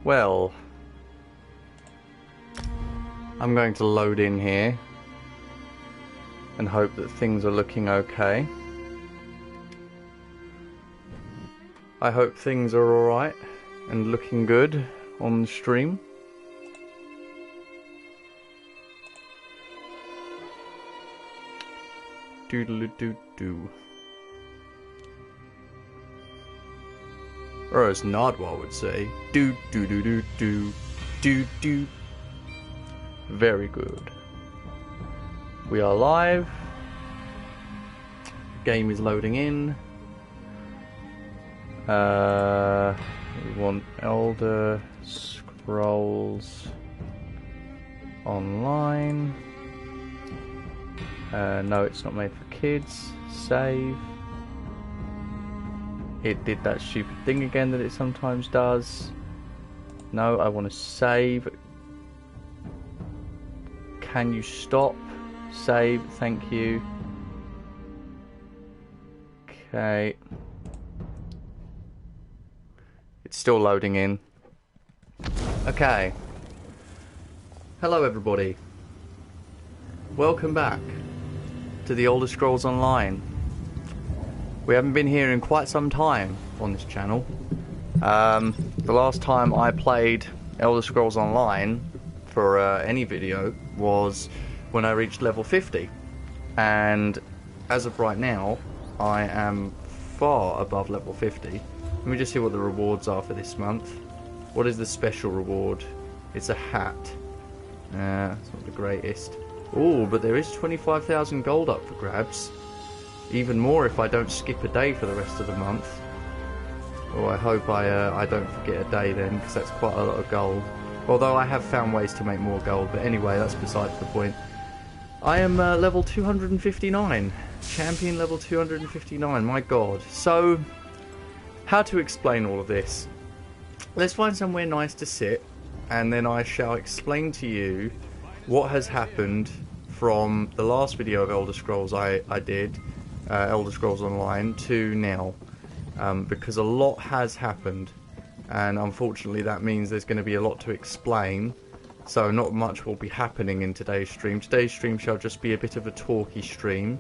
Well, I'm going to load in here and hope that things are looking okay. I hope things are alright and looking good on the stream. Doodle-doo-doo. Or as Nardwar would say, do-do-do-do-do, Very good. We are live. Game is loading in. We want Elder Scrolls Online. No, it's not made for kids. Save. It did that stupid thing again that it sometimes does. No, I want to save. Can you stop? Save, thank you. Okay. It's still loading in. Okay. Hello everybody. Welcome back to the Elder Scrolls Online. We haven't been here in quite some time on this channel. The last time I played Elder Scrolls Online for any video was when I reached level 50. And as of right now, I am far above level 50. Let me just see what the rewards are for this month. What is the special reward? It's a hat. It's not the greatest. Oh, but there is 25,000 gold up for grabs. Even more if I don't skip a day for the rest of the month. Oh, I hope I don't forget a day then, because that's quite a lot of gold. Although I have found ways to make more gold, but anyway, that's besides the point. I am level 259. Champion level 259, my god. So, how to explain all of this? Let's find somewhere nice to sit, and then I shall explain to you what has happened from the last video of Elder Scrolls I did, Elder Scrolls Online, to now. Because a lot has happened, and unfortunately that means there's going to be a lot to explain, so not much will be happening in today's stream. Today's stream shall just be a bit of a talky stream.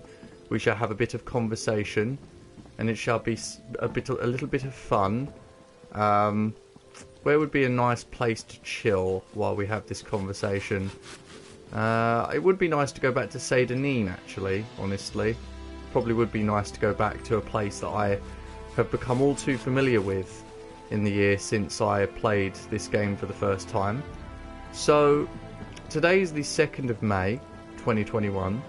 We shall have a bit of conversation, and it shall be a little bit of fun. Where would be a nice place to chill while we have this conversation? It would be nice to go back to Seydanin, actually, honestly. Probably would be nice to go back to a place that I have become all too familiar with in the year since I played this game for the first time. So, today is the 2nd of May, 2021.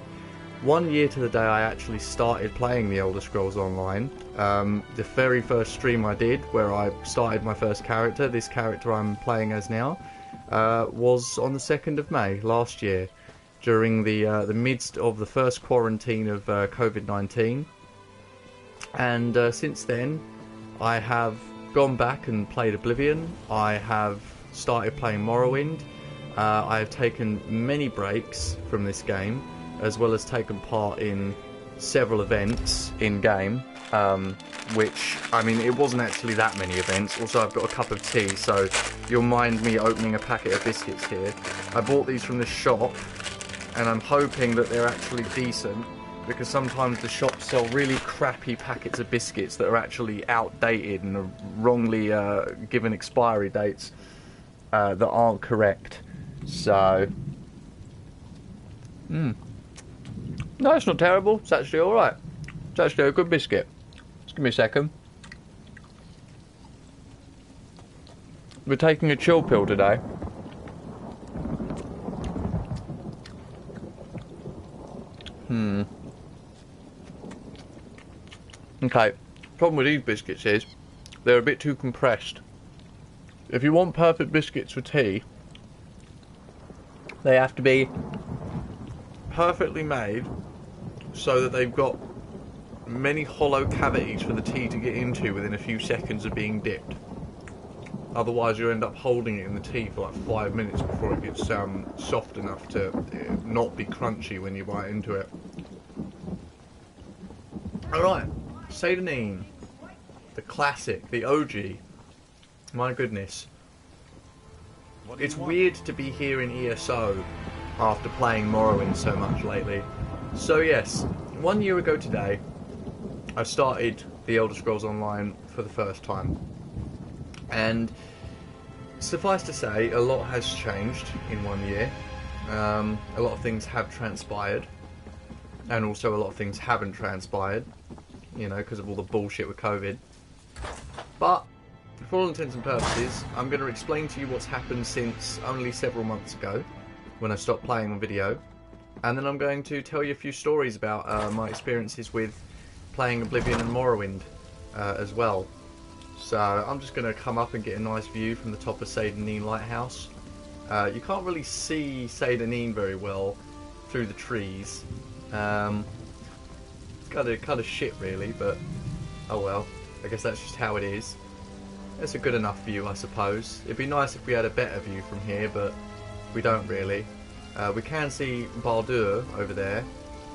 1 year to the day I actually started playing the Elder Scrolls Online. The very first stream I did, where I started my first character, this character I'm playing as now, was on the 2nd of May last year, during the midst of the first quarantine of COVID-19. And since then, I have gone back and played Oblivion. I have started playing Morrowind. I have taken many breaks from this game, as well as taken part in several events in-game, which, I mean, it wasn't actually that many events. Also, I've got a cup of tea, so you'll mind me opening a packet of biscuits here. I bought these from the shop, and I'm hoping that they're actually decent, because sometimes the shops sell really crappy packets of biscuits that are actually outdated and are wrongly given expiry dates that aren't correct. So, no, it's not terrible. It's actually alright. It's actually a good biscuit. Just give me a second. We're taking a chill pill today. Okay, problem with these biscuits is they're a bit too compressed. If you want perfect biscuits for tea, they have to be perfectly made so that they've got many hollow cavities for the tea to get into within a few seconds of being dipped. Otherwise you end up holding it in the tea for like 5 minutes before it gets soft enough to not be crunchy when you bite into it. Alright, Seydanin, the classic, the OG. My goodness. It's weird to be here in ESO after playing Morrowind so much lately. So yes, 1 year ago today, I started The Elder Scrolls Online for the first time. And suffice to say, a lot has changed in 1 year. A lot of things have transpired. And also a lot of things haven't transpired. You know, because of all the bullshit with COVID. But for all intents and purposes, I'm going to explain to you what's happened since only several months ago, when I stopped playing on video, and then I'm going to tell you a few stories about my experiences with playing Oblivion and Morrowind as well. So I'm just going to come up and get a nice view from the top of Seyda Lighthouse. You can't really see Seyda very well through the trees. Kind of shit really, but oh well. I guess that's just how it is. It's a good enough view, I suppose. It'd be nice if we had a better view from here, but we don't really. We can see Baldur over there,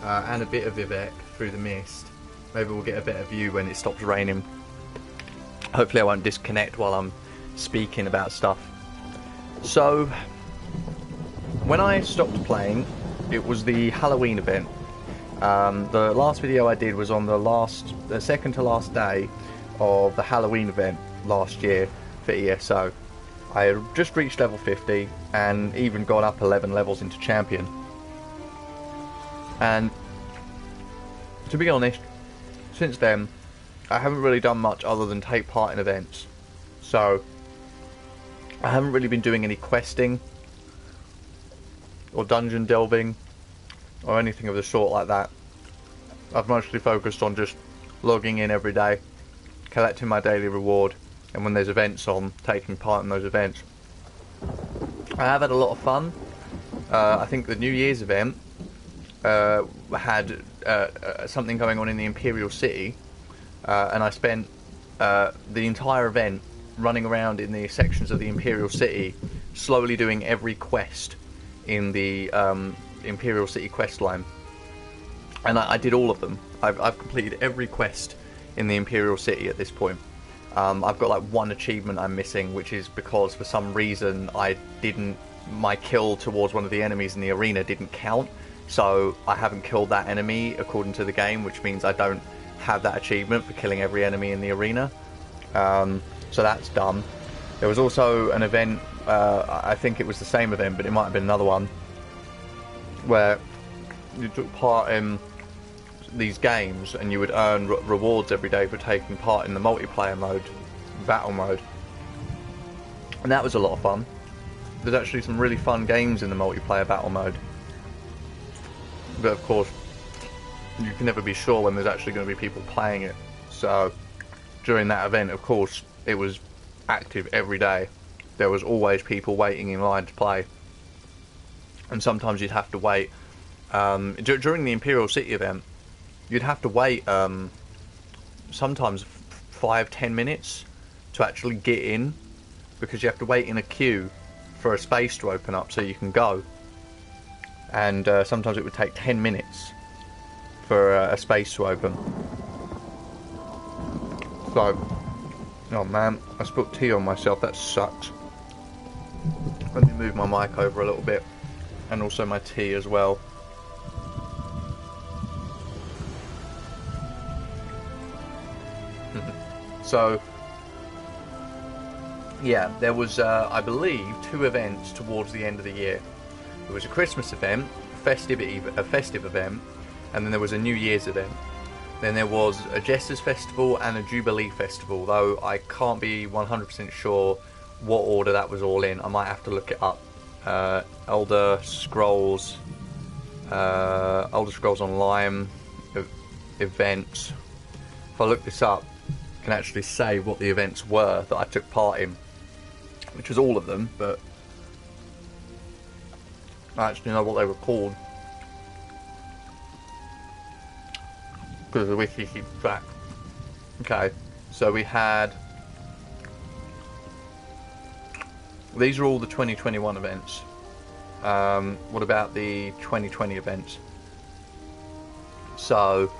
and a bit of Vivek through the mist. Maybe we'll get a better view when it stops raining. Hopefully I won't disconnect while I'm speaking about stuff. So, when I stopped playing, it was the Halloween event. The last video I did was on the second to last day of the Halloween event last year for ESO. I had just reached level 50 and even gone up 11 levels into champion. And to be honest, since then I haven't really done much other than take part in events. So I haven't really been doing any questing or dungeon delving or anything of the sort like that. I've mostly focused on just logging in every day, collecting my daily reward, and when there's events on, taking part in those events. I have had a lot of fun. I think the New Year's event had something going on in the Imperial City, and I spent the entire event running around in the sections of the Imperial City, slowly doing every quest in the Imperial City quest line. And I did all of them. I've completed every quest in the Imperial City at this point. I've got like one achievement I'm missing, which is because for some reason my kill towards one of the enemies in the arena didn't count, so I haven't killed that enemy according to the game, which means I don't have that achievement for killing every enemy in the arena. So that's done. There was also an event, I think it was the same event, but it might have been another one, where you took part in these games and you would earn rewards every day for taking part in the multiplayer mode, battle mode, and that was a lot of fun. There's actually some really fun games in the multiplayer battle mode, but of course you can never be sure when there's actually going to be people playing it. So during that event, of course, it was active every day. There was always people waiting in line to play, and sometimes you'd have to wait during the Imperial City event. You'd have to wait sometimes 5-10 minutes to actually get in, because you have to wait in a queue for a space to open up so you can go. And sometimes it would take 10 minutes for a space to open. So, oh man, I spilled tea on myself, that sucks. Let me move my mic over a little bit, and also my tea as well. So, yeah, there was, I believe, 2 events towards the end of the year. There was a Christmas event, a festive event, and then there was a New Year's event. Then there was a Jesters Festival and a Jubilee Festival, though I can't be 100% sure what order that was all in. I might have to look it up. Elder Scrolls Online events. If I look this up, can actually say what the events were that I took part in, which was all of them, but I actually know what they were called because the wiki keeps track. Okay, so we had, these are all the 2021 events. What about the 2020 events? So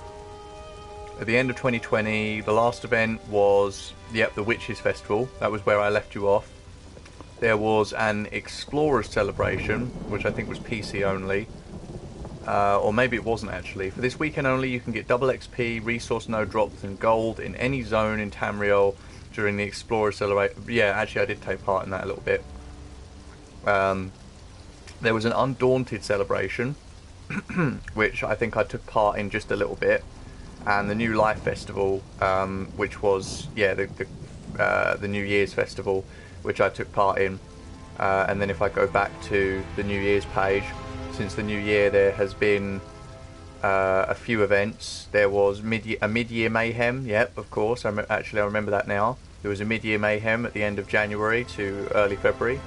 at the end of 2020, the last event was, the Witches Festival. That was where I left you off. there was an Explorers celebration, which I think was PC only. Or maybe it wasn't actually. For this weekend only, you can get double XP, resource node drops, and gold in any zone in Tamriel during the Explorer celebration. Yeah, actually I did take part in that a little bit. There was an Undaunted celebration, which I think I took part in just a little bit, and the New Life Festival, which was the New Year's Festival, which I took part in. And then if I go back to the New Year's page, since the new year there has been a few events. There was a mid-year mayhem. Yep, of course. I remember that now. There was a mid-year mayhem at the end of January to early February.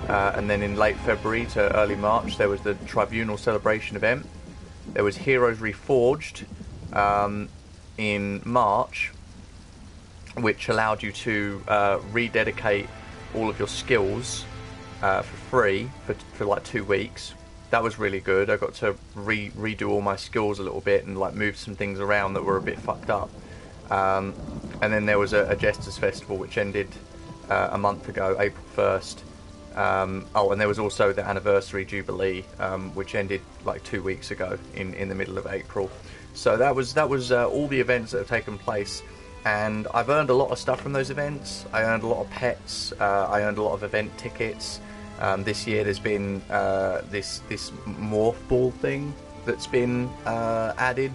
And then in late February to early March, there was the Tribunal Celebration event. There was Heroes Reforged in March, which allowed you to rededicate all of your skills for free for like 2 weeks. That was really good. I got to redo all my skills a little bit and like move some things around that were a bit fucked up. And then there was a Jesters Festival which ended a month ago, April 1st. And there was also the Anniversary Jubilee, which ended like 2 weeks ago in the middle of April. So that was all the events that have taken place, and I've earned a lot of stuff from those events. I earned a lot of pets. I earned a lot of event tickets. This year there's been this morph ball thing that's been added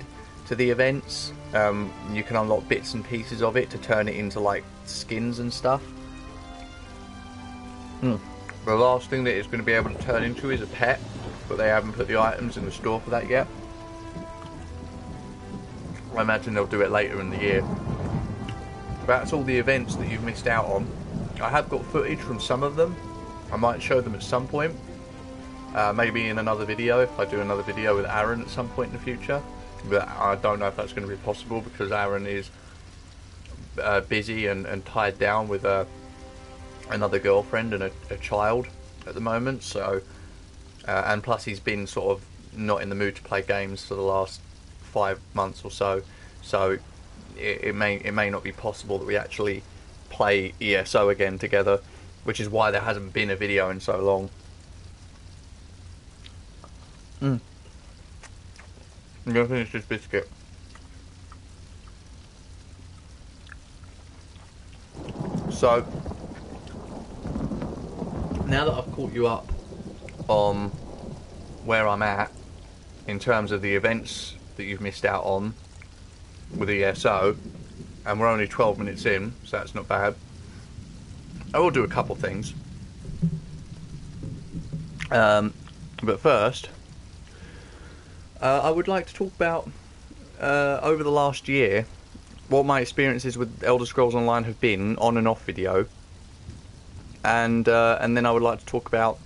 to the events. You can unlock bits and pieces of it to turn it into like skins and stuff. The last thing that it's going to be able to turn into is a pet, but they haven't put the items in the store for that yet. I imagine they'll do it later in the year. That's all the events that you've missed out on. I have got footage from some of them. I might show them at some point. Maybe in another video, if I do another video with Aaron at some point in the future. But I don't know if that's going to be possible because Aaron is busy and tied down with another girlfriend and a child at the moment. So, and plus he's been sort of not in the mood to play games for the last 5 months or so. So it may not be possible that we actually play ESO again together, which is why there hasn't been a video in so long. I'm gonna finish this biscuit. So now that I've caught you up on where I'm at in terms of the events that you've missed out on with ESO, and we're only 12 minutes in, so that's not bad. I will do a couple things. But first, I would like to talk about, over the last year, what my experiences with Elder Scrolls Online have been, on and off video. And then I would like to talk about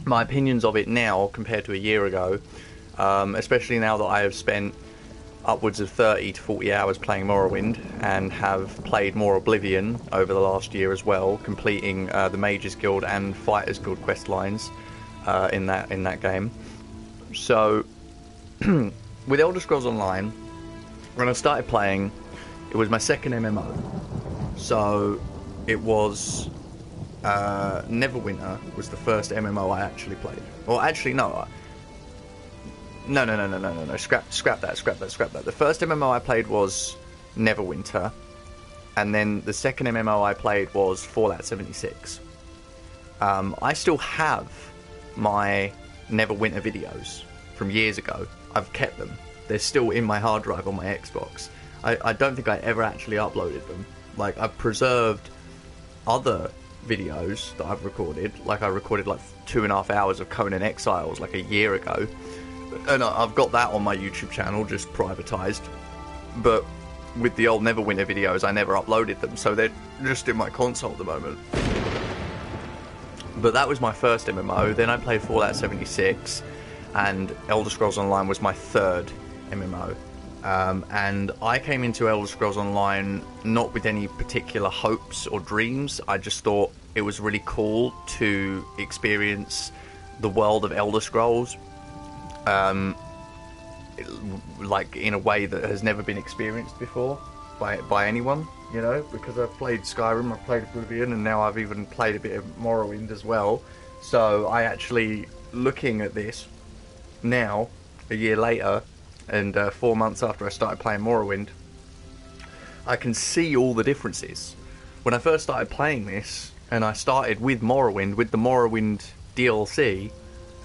my opinions of it now compared to a year ago, especially now that I have spent upwards of 30 to 40 hours playing Morrowind and have played more Oblivion over the last year as well, completing the Mages Guild and Fighters Guild quest lines in that game. So with Elder Scrolls Online, when I started playing, it was my second MMO. So it was Neverwinter was the first MMO I actually played. Or actually no. No. Scrap that. The first MMO I played was Neverwinter, and then the second MMO I played was Fallout 76. I still have my Neverwinter videos from years ago. I've kept them. They're still in my hard drive on my Xbox. I don't think I ever actually uploaded them. Like, I've preserved other videos that I've recorded. Like, I recorded like 2.5 hours of Conan Exiles like a year ago. And I've got that on my YouTube channel, just privatised. But with the old Neverwinter videos, I never uploaded them, so they're just in my console at the moment. But that was my first MMO. Then I played Fallout 76, and Elder Scrolls Online was my third MMO. And I came into Elder Scrolls Online not with any particular hopes or dreams. I just thought it was really cool to experience the world of Elder Scrolls, like in a way that has never been experienced before by anyone. you know, because I've played Skyrim, I've played Oblivion, and now I've even played a bit of Morrowind as well. So I actually, looking at this now, a year later, and 4 months after I started playing Morrowind, I can see all the differences. When I first started playing this, and I started with Morrowind, with the Morrowind DLC,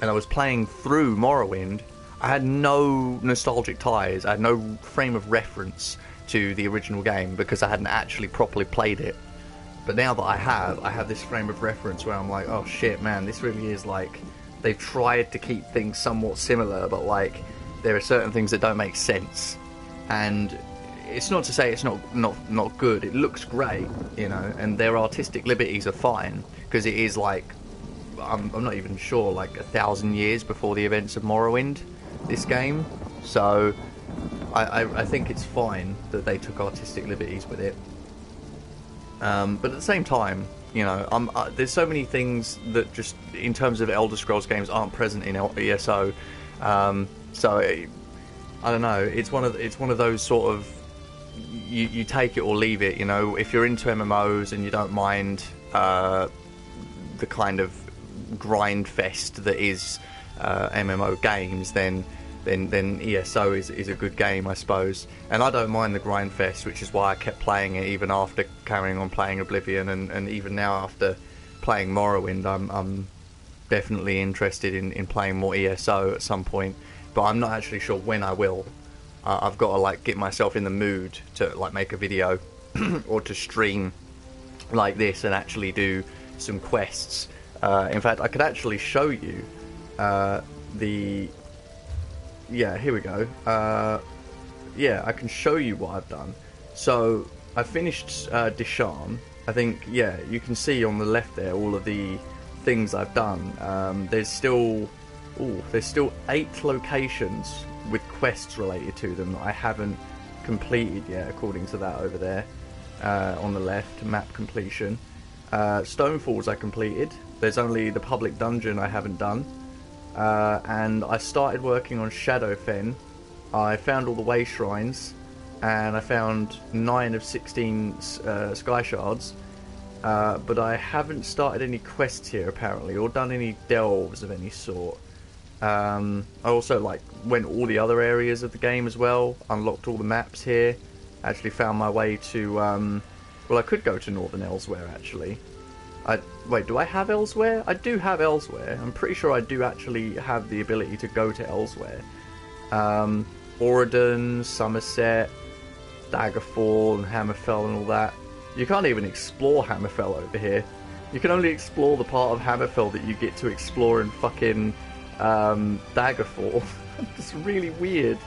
and I was playing through Morrowind, I had no nostalgic ties, I had no frame of reference to the original game because I hadn't actually properly played it. But now that I have this frame of reference where I'm like, oh shit, man, this really is like, they've tried to keep things somewhat similar, but like, there are certain things that don't make sense. And it's not to say it's not good. It looks great, you know, and their artistic liberties are fine, because it is like, I'm not even sure, like 1,000 years before the events of Morrowind, this game. So I think it's fine that they took artistic liberties with it. But at the same time, you know, there's so many things that just, in terms of Elder Scrolls games, aren't present in ESO. So I don't know. It's one of those sort of, you take it or leave it. You know, if you're into MMOs and you don't mind the kind of grind fest that is MMO games, then ESO is a good game, I suppose. And I don't mind the grind fest, which is why I kept playing it even after carrying on playing Oblivion, and even now after playing Morrowind, I'm definitely interested in playing more ESO at some point, but I'm not actually sure when I will. I've got to like get myself in the mood to like make a video or to stream like this and actually do some quests. In fact, I could actually show you yeah, here we go. Yeah, I can show you what I've done. So I finished Disharm. I think, yeah, you can see on the left there all of the things I've done. There's still 8 locations with quests related to them that I haven't completed yet, according to that over there on the left, map completion. Stonefalls I completed. There's only the public dungeon I haven't done. And I started working on Shadowfen. I found all the way shrines, and I found 9 of 16 sky shards. But I haven't started any quests here apparently, or done any delves of any sort. I also went all the other areas of the game as well, unlocked all the maps here, actually found my way to, well, I could go to Northern Elsewhere actually. Wait, do I have Elsewhere? I do have Elsewhere. I'm pretty sure I do actually have the ability to go to Elsewhere. Oredan, Somerset, Daggerfall and Hammerfell and all that. You can't even explore Hammerfell over here. You can only explore the part of Hammerfell that you get to explore in fucking Daggerfall. It's really weird.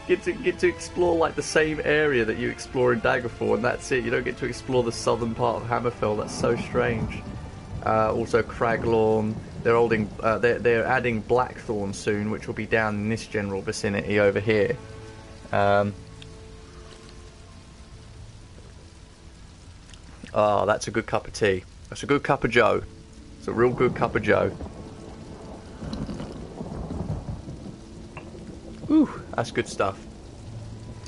Get to explore like the same area that you explore in Daggerfall, and that's it. You don't get to explore the southern part of Hammerfell. That's so strange. Also Craglorn. They're adding Blackthorn soon, which will be down in this general vicinity over here. Oh, that's a good cup of tea. That's a good cup of joe. It's a real good cup of joe. Ooh, that's good stuff.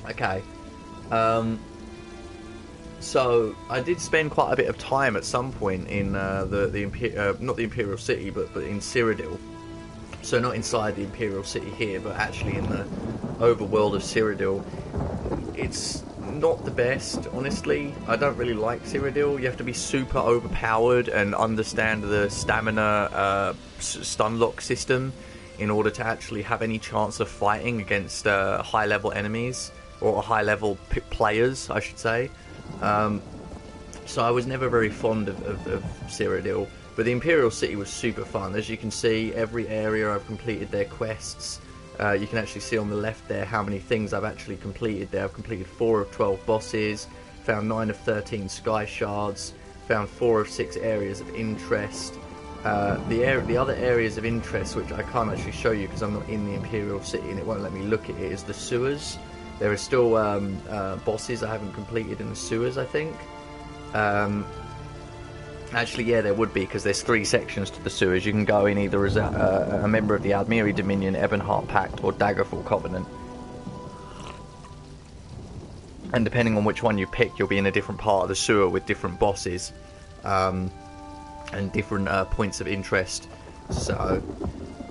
Okay. So I did spend quite a bit of time at some point in not the Imperial City, but in Cyrodiil. So not inside the Imperial City here, but actually in the overworld of Cyrodiil. It's not the best, honestly. I don't really like Cyrodiil. You have to be super overpowered and understand the stamina stun lock system in order to actually have any chance of fighting against high-level enemies, or high-level players, I should say. So I was never very fond of Cyrodiil, but the Imperial City was super fun. As you can see, every area I've completed their quests. You can actually see on the left there how many things I've actually completed there. I've completed 4 of 12 bosses, found 9 of 13 sky shards, found 4 of 6 areas of interest. The other areas of interest, which I can't actually show you because I'm not in the Imperial City and it won't let me look at it, is the sewers. There are still bosses I haven't completed in the sewers, I think. Actually, yeah, there would be, because there's 3 sections to the sewers. You can go in either as a member of the Aldmeri Dominion, Ebonheart Pact, or Daggerfall Covenant. and depending on which one you pick, you'll be in a different part of the sewer with different bosses, and different points of interest. So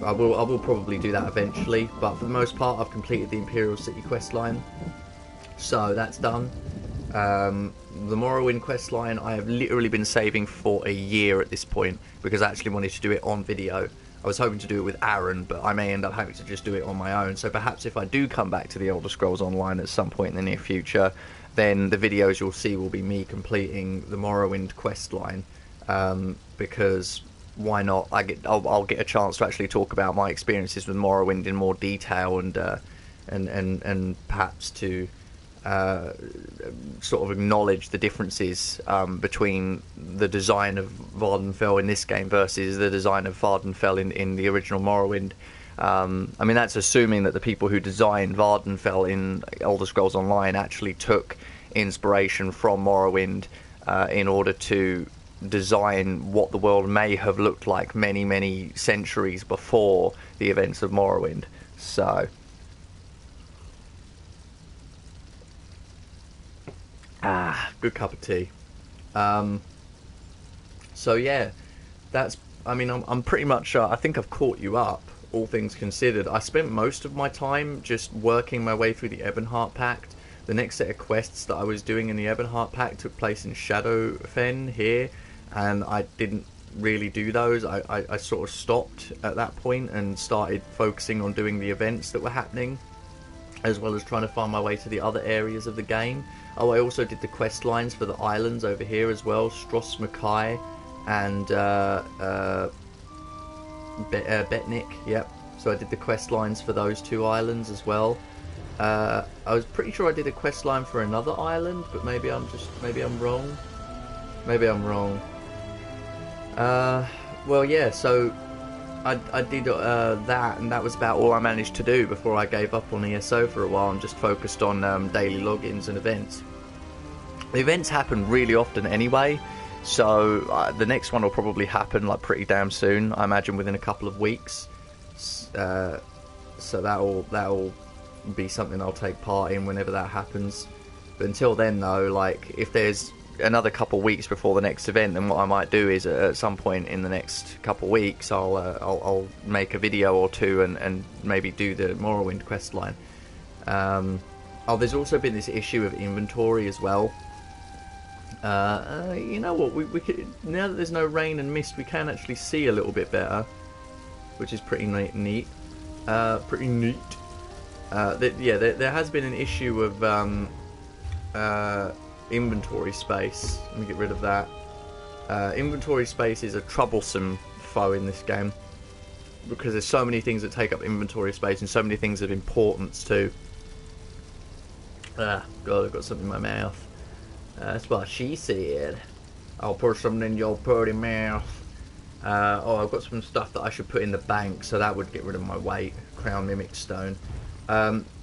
I will probably do that eventually, but for the most part I've completed the Imperial City quest line, so that's done. The Morrowind quest line I have literally been saving for a year at this point, because I actually wanted to do it on video. I was hoping to do it with Aaron, but I may end up having to just do it on my own. So perhaps if I do come back to the Elder Scrolls Online at some point in the near future, then the videos you'll see will be me completing the Morrowind quest line, because why not? I'll get a chance to actually talk about my experiences with Morrowind in more detail, and perhaps to sort of acknowledge the differences between the design of Vardenfell in this game versus the design of Vardenfell in the original Morrowind. I mean, that's assuming that the people who designed Vardenfell in Elder Scrolls Online actually took inspiration from Morrowind in order to design what the world may have looked like many, many centuries before the events of Morrowind. So good cup of tea. So yeah, that's, I mean, I'm pretty much, I think I've caught you up, all things considered. I spent most of my time just working my way through the Ebonheart Pact. The next set of quests that I was doing in the Ebonheart Pact took place in Shadowfen here, and I didn't really do those. I sort of stopped at that point and started focusing on doing the events that were happening, as well as trying to find my way to the other areas of the game. Oh, I also did the quest lines for the islands over here as well, Stros Mackay and Betnik. Yep. So I did the quest lines for those two islands as well. I was pretty sure I did a quest line for another island, but maybe I'm wrong. Maybe I'm wrong. Well, yeah. So I did that, and that was about all I managed to do before I gave up on ESO for a while and just focused on daily logins and events. The events happen really often anyway, so the next one will probably happen like pretty damn soon. I imagine within a couple of weeks. So that'll be something I'll take part in whenever that happens. But until then, though, like if there's another couple of weeks before the next event, then what I might do is at some point in the next couple of weeks I'll make a video or two and maybe do the Morrowind quest line. There's also been this issue of inventory as well. You know what, we could, now that there's no rain and mist, we can actually see a little bit better, which is pretty neat. There has been an issue of inventory space. Let me get rid of that. Inventory space is a troublesome foe in this game, because there's so many things that take up inventory space and so many things of importance too. God, I've got something in my mouth. That's what she said. I'll put something in your pretty mouth. I've got some stuff that I should put in the bank, so that would get rid of my weight. Crown Mimic Stone.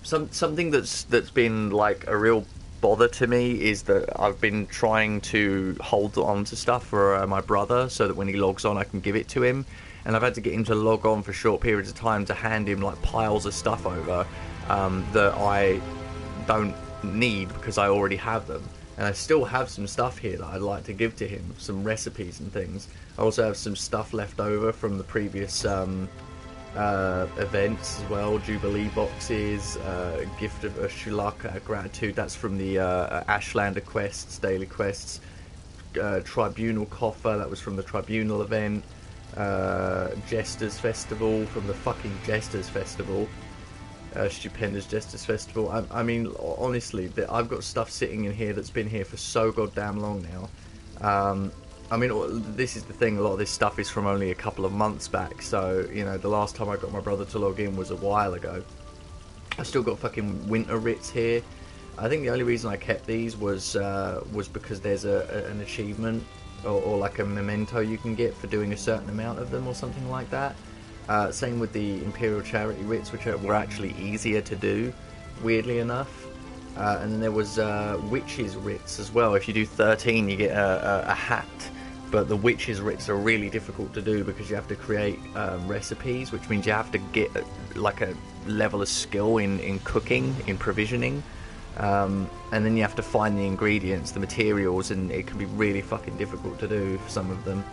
Something that's been like a real bother to me is that I've been trying to hold on to stuff for my brother, so that when he logs on I can give it to him, and I've had to get him to log on for short periods of time to hand him like piles of stuff over that I don't need because I already have them. And I still have some stuff here that I'd like to give to him, some recipes and things. I also have some stuff left over from the previous events as well, Jubilee boxes, Gift of Shulak, Gratitude, that's from the Ashlander quests, daily quests, Tribunal Coffer, that was from the Tribunal event, Jesters Festival, from the fucking Jesters Festival, Stupendous Jesters Festival. I mean, honestly, I've got stuff sitting in here that's been here for so goddamn long now. I mean, this is the thing, a lot of this stuff is from only a couple of months back, so, you know, the last time I got my brother to log in was a while ago. I've still got fucking winter writs here. I think the only reason I kept these was because there's an achievement, or like a memento you can get for doing a certain amount of them or something like that. Same with the Imperial Charity writs, which were actually easier to do, weirdly enough. And then there was Witches writs as well. If you do 13, you get a hat. But the Witches writs are really difficult to do because you have to create recipes, which means you have to get like a level of skill in cooking, in provisioning. And then you have to find the ingredients, the materials, and it can be really fucking difficult to do for some of them.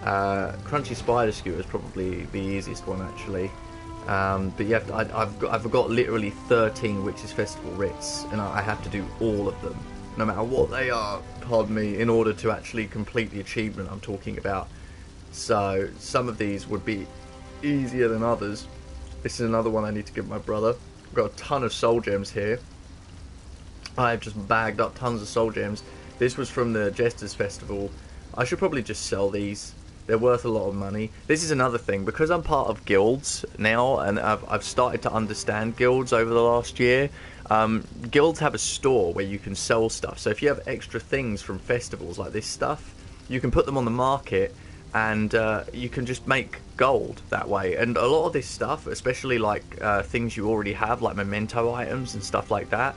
Crunchy spider skewer is probably the easiest one, actually. But you have to, I've got literally 13 Witches Festival writs, and I have to do all of them, no matter what they are, pardon me, in order to actually complete the achievement I'm talking about. So some of these would be easier than others. This is another one I need to give my brother. I've got a ton of soul gems here. I've just bagged up tons of soul gems. This was from the Jesters Festival. I should probably just sell these. They're worth a lot of money. This is another thing, because I'm part of guilds now, and I've started to understand guilds over the last year. Guilds have a store where you can sell stuff. So if you have extra things from festivals like this stuff, you can put them on the market, and you can just make gold that way. And a lot of this stuff, especially like things you already have, like memento items and stuff like that,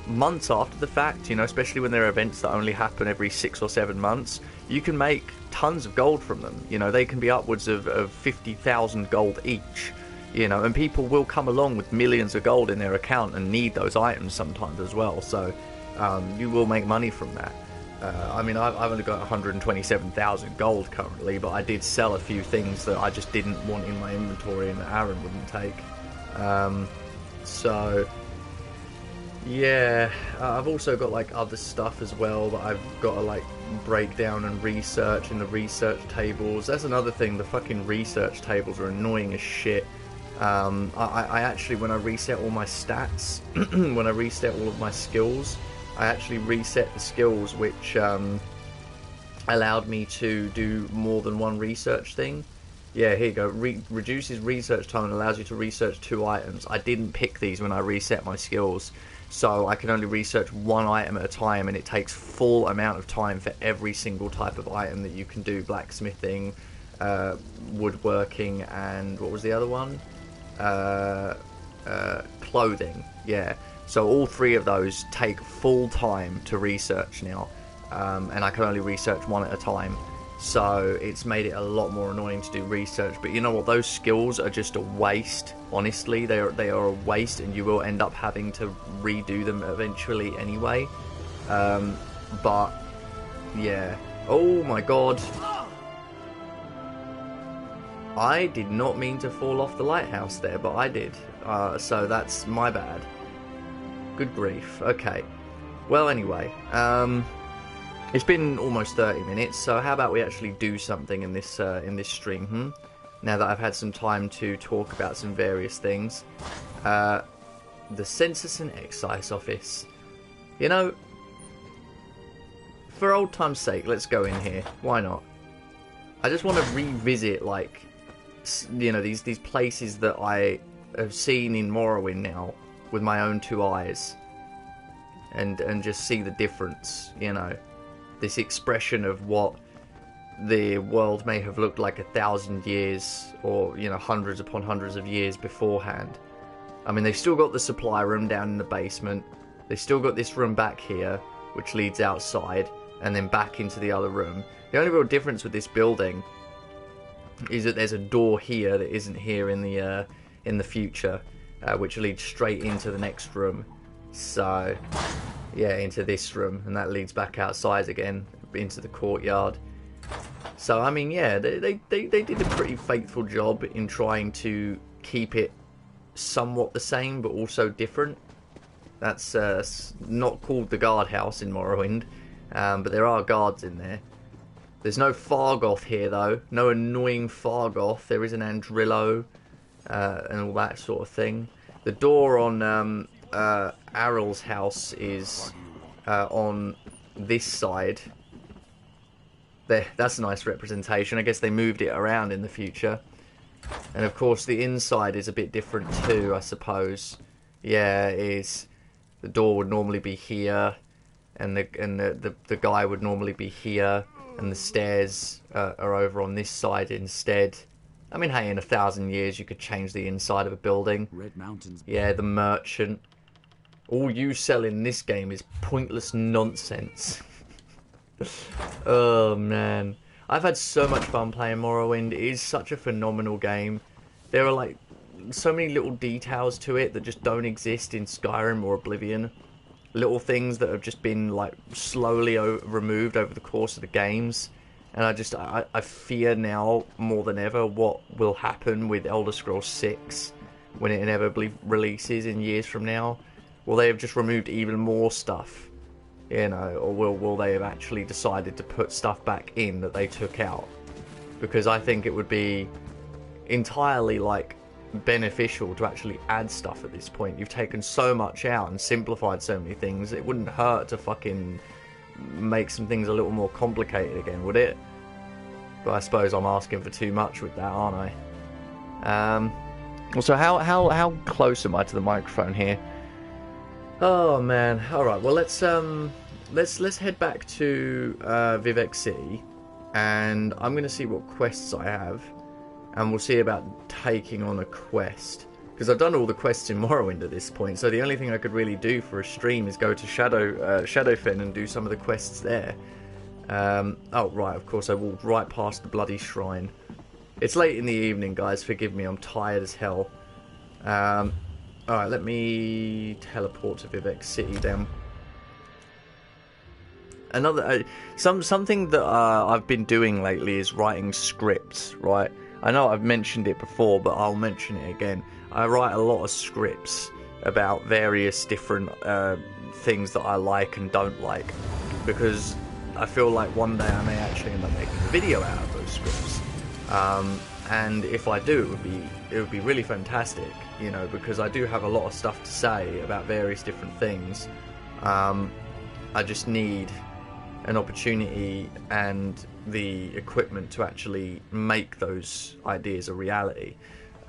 months after the fact, you know, especially when there are events that only happen every 6 or 7 months, you can make tons of gold from them. You know, they can be upwards of 50,000 gold each, you know, and people will come along with millions of gold in their account and need those items sometimes as well. So you will make money from that. I mean, I've only got 127,000 gold currently, but I did sell a few things that I just didn't want in my inventory and that Aaron wouldn't take. So yeah, I've also got like other stuff as well that I've got to like break down and research in the research tables. That's another thing, the fucking research tables are annoying as shit. I actually, when I reset all my stats, when I reset all of my skills, I actually reset the skills which allowed me to do more than one research thing. Yeah, here you go. Reduces research time and allows you to research 2 items. I didn't pick these when I reset my skills, so I can only research 1 item at a time, and it takes full amount of time for every single type of item that you can do. Blacksmithing, woodworking, and what was the other one? Clothing. Yeah. So all 3 of those take full time to research now, and I can only research 1 at a time. So it's made it a lot more annoying to do research. But you know what? Those skills are just a waste. Honestly, they are a waste, and you will end up having to redo them eventually anyway. But yeah. Oh my god. I did not mean to fall off the lighthouse there, but I did. So that's my bad. Good grief. Okay. Well, anyway. It's been almost 30 minutes, so how about we actually do something in this stream, Now that I've had some time to talk about some various things. The Census and Excise Office. You know, for old time's sake, let's go in here. Why not? I just want to revisit, like, you know, these places that I have seen in Morrowind now with my own 2 eyes. And just see the difference, you know. This expression of what the world may have looked like 1,000 years, or, you know, hundreds upon hundreds of years beforehand. I mean, they've still got the supply room down in the basement. They've still got this room back here, which leads outside, and then back into the other room. The only real difference with this building is that there's a door here that isn't here in the future, which leads straight into the next room. So yeah, into this room, and that leads back outside again into the courtyard. So I mean, yeah, they did a pretty faithful job in trying to keep it somewhat the same but also different. That's not called the guardhouse in Morrowind, but there are guards in there. There's no Fargoth here though, no annoying Fargoth. There is an Andrillo and all that sort of thing. The door on Aryl's house is on this side. There, that's a nice representation. I guess they moved it around in the future. And of course the inside is a bit different too, I suppose. Yeah, it is. The door would normally be here, and the guy would normally be here, and the stairs are over on this side instead. I mean, hey, in 1,000 years you could change the inside of a building. Red Mountains. Yeah, the merchant. All you sell in this game is pointless nonsense. Oh man, I've had so much fun playing Morrowind. It is such a phenomenal game. There are like so many little details to it that just don't exist in Skyrim or Oblivion. little things that have just been like slowly removed over the course of the games. And I fear now more than ever what will happen with Elder Scrolls 6 when it inevitably releases in years from now. Will they have just removed even more stuff, you know, or will they have actually decided to put stuff back in that they took out? Because I think it would be entirely like beneficial to actually add stuff at this point. You've taken so much out and simplified so many things. It wouldn't hurt to fucking make some things a little more complicated again, would it? But I suppose I'm asking for too much with that, aren't I? Also, how close am I to the microphone here? Oh man. All right. Well, let's head back to Vivek City, and I'm going to see what quests I have, and we'll see about taking on a quest. Because I've done all the quests in Morrowind at this point, so the only thing I could really do for a stream is go to Shadowfen and do some of the quests there. Oh, right, of course, I walked right past the bloody shrine. It's late in the evening, guys, forgive me, I'm tired as hell. Alright, let me teleport to Vivek City then. Another, something that I've been doing lately is writing scripts, right? I know I've mentioned it before, but I'll mention it again. I write a lot of scripts about various different things that I like and don't like, because I feel like one day I may actually end up making a video out of those scripts. And if I do, it would be really fantastic, you know, because I do have a lot of stuff to say about various different things. I just need an opportunity and the equipment to actually make those ideas a reality.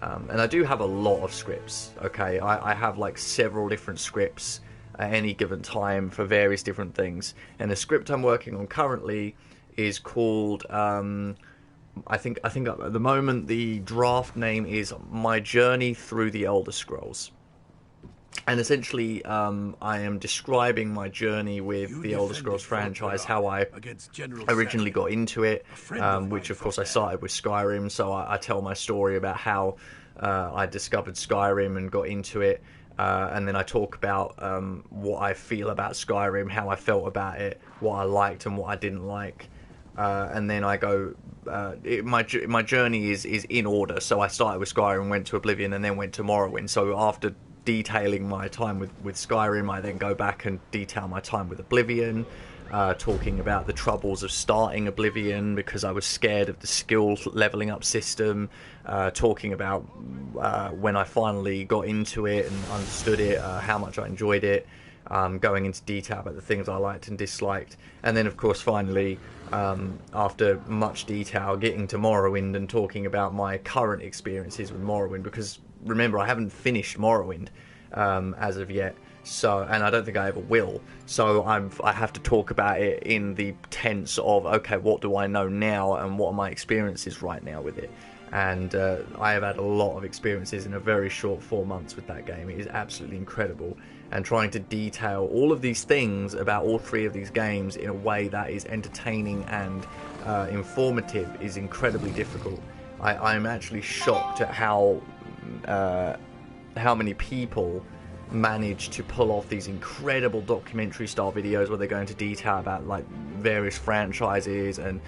And I do have a lot of scripts, okay? I have like several different scripts at any given time for various different things. And the script I'm working on currently is called, I think at the moment the draft name is My Journey Through the Elder Scrolls. And essentially, I am describing my journey with the Elder Scrolls franchise, how I originally got into it, which of course I started with Skyrim, so I tell my story about how I discovered Skyrim and got into it, and then I talk about what I feel about Skyrim, how I felt about it, what I liked and what I didn't like, and then I go, my journey is in order, so I started with Skyrim, went to Oblivion, and then went to Morrowind. So after detailing my time with Skyrim, I then go back and detail my time with Oblivion, talking about the troubles of starting Oblivion because I was scared of the skill leveling up system, talking about when I finally got into it and understood it, how much I enjoyed it, going into detail about the things I liked and disliked, and then of course finally, after much detail, getting to Morrowind and talking about my current experiences with Morrowind, because remember, I haven't finished Morrowind as of yet, so, and I don't think I ever will. So I have to talk about it in the tense of, okay, what do I know now, and what are my experiences right now with it? And I have had a lot of experiences in a very short 4 months with that game. It is absolutely incredible, and trying to detail all of these things about all three of these games in a way that is entertaining and informative is incredibly difficult. I'm actually shocked at how many people manage to pull off these incredible documentary style videos where they go into detail about like various franchises and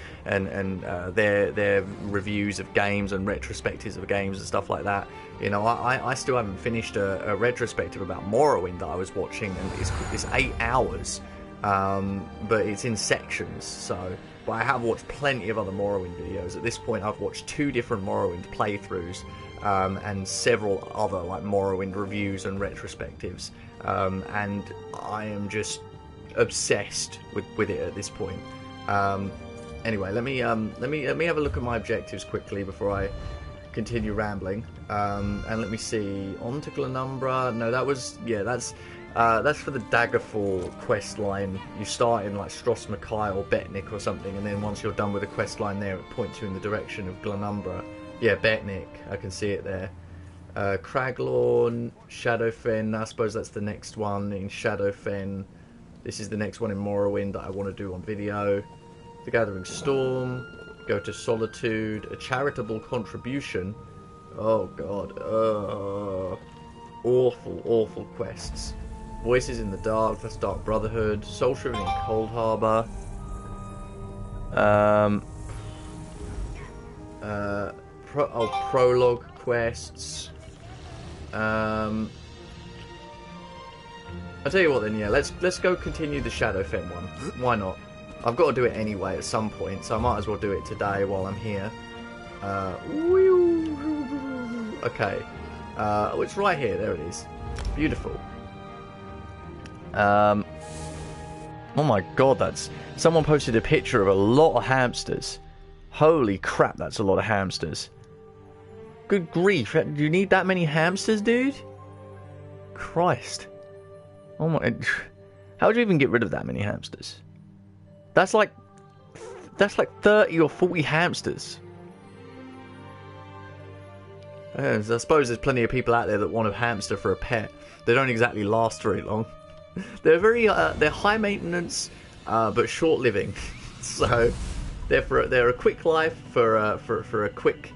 their reviews of games and retrospectives of games and stuff like that. You know, I still haven't finished a retrospective about Morrowind that I was watching, and it's 8 hours, but it's in sections. So, but I have watched plenty of other Morrowind videos. At this point, I've watched 2 different Morrowind playthroughs, and several other like Morrowind reviews and retrospectives, and I am just obsessed with it at this point. Anyway, let me have a look at my objectives quickly before I continue rambling. And let me see. On to Glenumbra. No, that's for the Daggerfall quest line. You start in like Stros Mackay or Betnik or something, and then once you're done with the quest line there, it points you in the direction of Glenumbra. Yeah, Betnik, I can see it there. Craglorn, Shadowfen, I suppose that's the next one in Shadowfen. This is the next one in Morrowind that I want to do on video. The Gathering Storm, go to Solitude, a charitable contribution. Oh god, awful quests. Voices in the Dark, that's Dark Brotherhood. Soul Shriven in Cold Harbor. Prologue quests. I'll tell you what then, yeah, let's go continue the Shadowfen one. Why not? I've got to do it anyway at some point, so I might as well do it today while I'm here. Okay. Oh, it's right here. There it is. Beautiful. Oh my god, that's... Someone posted a picture of a lot of hamsters. Holy crap, that's a lot of hamsters. Good grief, do you need that many hamsters, dude? Christ. Oh my... How would you even get rid of that many hamsters? That's like 30 or 40 hamsters. I suppose there's plenty of people out there that want a hamster for a pet. They don't exactly last very long. They're they're high maintenance, but short living. So they're a quick life for a quick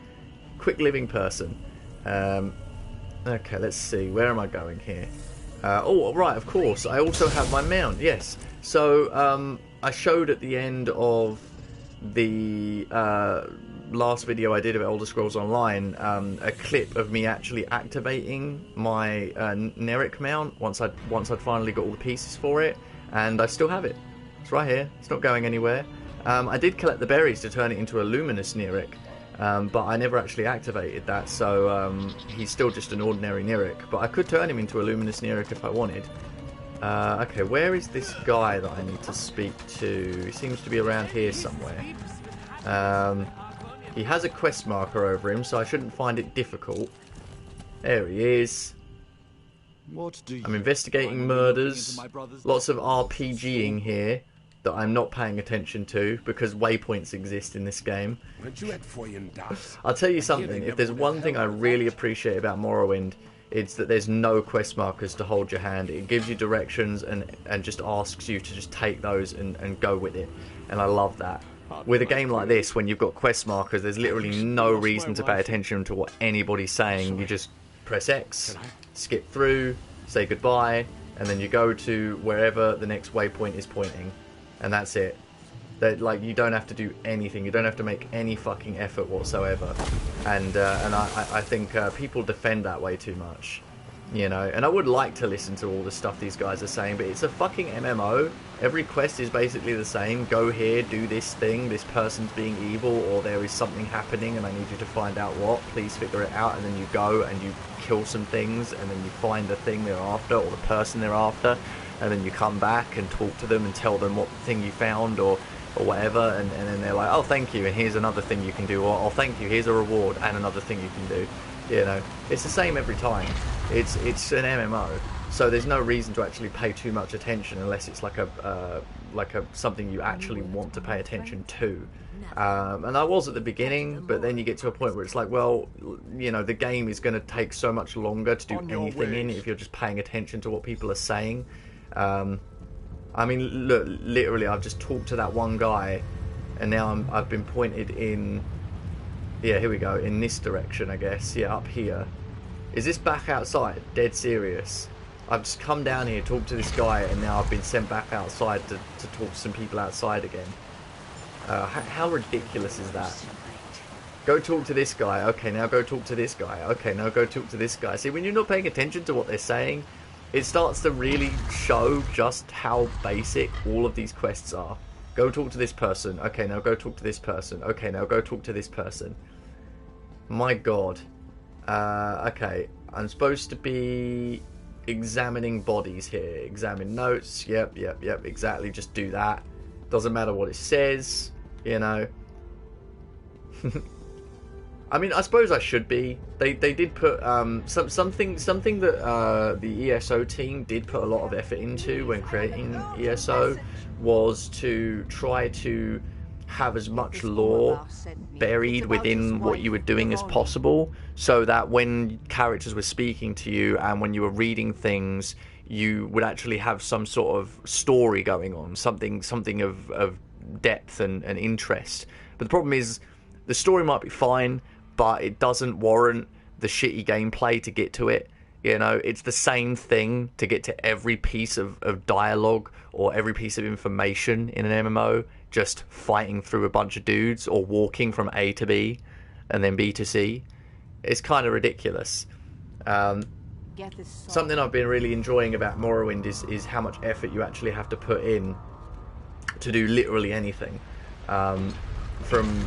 living person. Okay, let's see. Where am I going here? Oh, right, of course. I also have my mount. Yes. So I showed at the end of the last video I did of Elder Scrolls Online a clip of me actually activating my Neric mount once I'd finally got all the pieces for it, and I still have it. It's right here. It's not going anywhere. I did collect the berries to turn it into a luminous Neric, but I never actually activated that, so he's still just an ordinary Neric, but I could turn him into a luminous Neric if I wanted. Okay, where is this guy that I need to speak to? He seems to be around here somewhere. He has a quest marker over him, so I shouldn't find it difficult. There he is. I'm investigating murders. Lots of RPGing here that I'm not paying attention to because waypoints exist in this game. I'll tell you something, if there's one thing I really appreciate about Morrowind, it's that there's no quest markers to hold your hand. It gives you directions and just asks you to just take those and go with it. And I love that. With a game like this, when you've got quest markers, there's literally no reason to pay attention to what anybody's saying. You just press X, skip through, say goodbye, and then you go to wherever the next waypoint is pointing. And that's it. Like, you don't have to do anything. You don't have to make any fucking effort whatsoever. And I think people defend that way too much. You know, and I would like to listen to all the stuff these guys are saying, but it's a fucking MMO. Every quest is basically the same. Go here, do this thing, this person's being evil, or there is something happening and I need you to find out what. Please figure it out, and then you go and you kill some things, and then you find the thing they're after, or the person they're after, and then you come back and talk to them and tell them what thing you found, or whatever, and then they're like, oh, thank you, and here's another thing you can do, or oh, thank you, here's a reward, and another thing you can do. You know, it's the same every time. It's an MMO, so there's no reason to actually pay too much attention unless it's like a something you actually want to pay attention to. And I was at the beginning, but then you get to a point where it's like, well, you know, the game is going to take so much longer to do anything in it if you're just paying attention to what people are saying. I mean, look, literally, I've just talked to that one guy, and now I've been pointed in. Yeah, here we go, in this direction, I guess. Yeah, up here. Is this back outside? Dead serious. I've just come down here, talked to this guy, and now I've been sent back outside to talk to some people outside again. How ridiculous is that? Go talk to this guy. Okay, now go talk to this guy. Okay, now go talk to this guy. See, when you're not paying attention to what they're saying, it starts to really show just how basic all of these quests are. Go talk to this person. Okay, now go talk to this person. Okay, now go talk to this person. My god. Okay, I'm supposed to be examining bodies here. Examine notes. Yep, exactly. Just do that. Doesn't matter what it says, you know. I mean, I suppose I should be. They did put something that the ESO team did put a lot of effort into when creating ESO was to try to have as much lore buried within what you were doing as possible, so that when characters were speaking to you and when you were reading things, you would actually have some sort of story going on, something of depth and interest. But the problem is, the story might be fine, but it doesn't warrant the shitty gameplay to get to it. You know, it's the same thing to get to every piece of dialogue or every piece of information in an MMO, just fighting through a bunch of dudes or walking from A to B and then B to C. It's kind of ridiculous. Something I've been really enjoying about Morrowind is how much effort you actually have to put in to do literally anything. From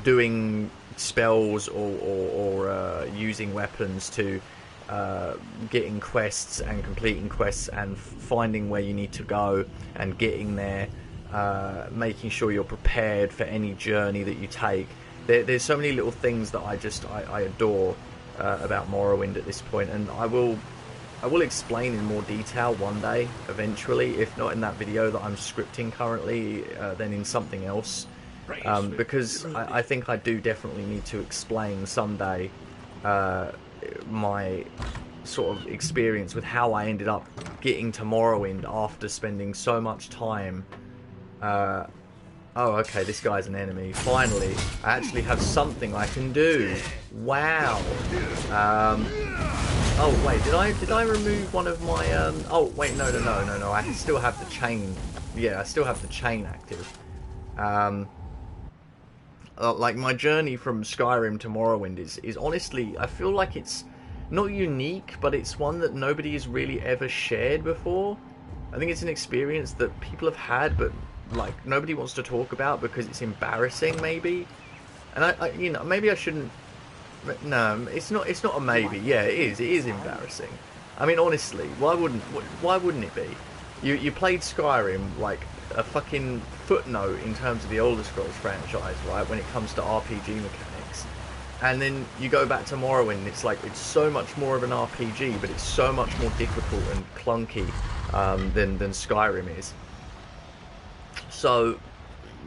doing spells or using weapons to getting quests and completing quests and finding where you need to go and getting there, making sure you're prepared for any journey that you take. There's so many little things that I adore about Morrowind at this point, and I will explain in more detail one day, eventually, if not in that video that I'm scripting currently, then in something else, because I think I do definitely need to explain someday my sort of experience with how I ended up getting to Morrowind after spending so much time. Oh, okay, this guy's an enemy. Finally, I actually have something I can do. Wow. Oh wait, did I remove one of my oh wait, no, I still have the chain. Yeah, I still have the chain active. Like, my journey from Skyrim to Morrowind is honestly, I feel like it's not unique, but it's one that nobody has really ever shared before. I think it's an experience that people have had, but like nobody wants to talk about because it's embarrassing, maybe. And I you know, maybe I shouldn't. No, it's not a maybe. Yeah, it is embarrassing. I mean, honestly, why wouldn't it be? You played Skyrim like a fucking footnote in terms of the Elder Scrolls franchise, right, when it comes to RPG mechanics. And then you go back to Morrowind and it's like, it's so much more of an RPG, but it's so much more difficult and clunky than Skyrim is. So,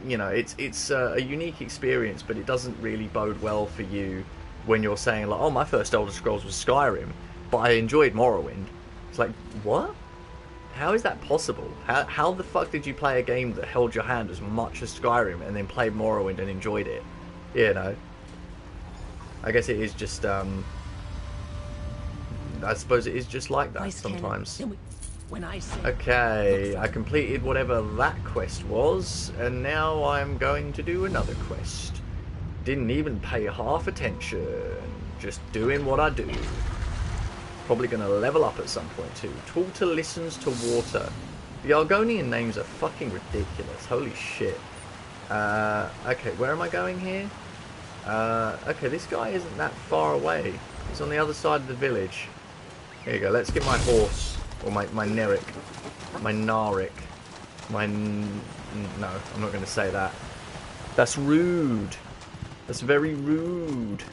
you know, it's a unique experience, but it doesn't really bode well for you when you're saying, like, oh, my first Elder Scrolls was Skyrim, but I enjoyed Morrowind. It's like, what? How is that possible? How the fuck did you play a game that held your hand as much as Skyrim and then played Morrowind and enjoyed it? You know, I guess it is just, I suppose it is just like that sometimes. Okay, I completed whatever that quest was, and now I'm going to do another quest. Didn't even pay half attention, just doing what I do. Probably going to level up at some point too. Talta listens to water. The Argonian names are fucking ridiculous, holy shit. Okay, where am I going here? Okay, this guy isn't that far away. He's on the other side of the village. Here you go, let's get my horse. Or my Neric. My Narik. No, I'm not going to say that. That's rude. That's very rude.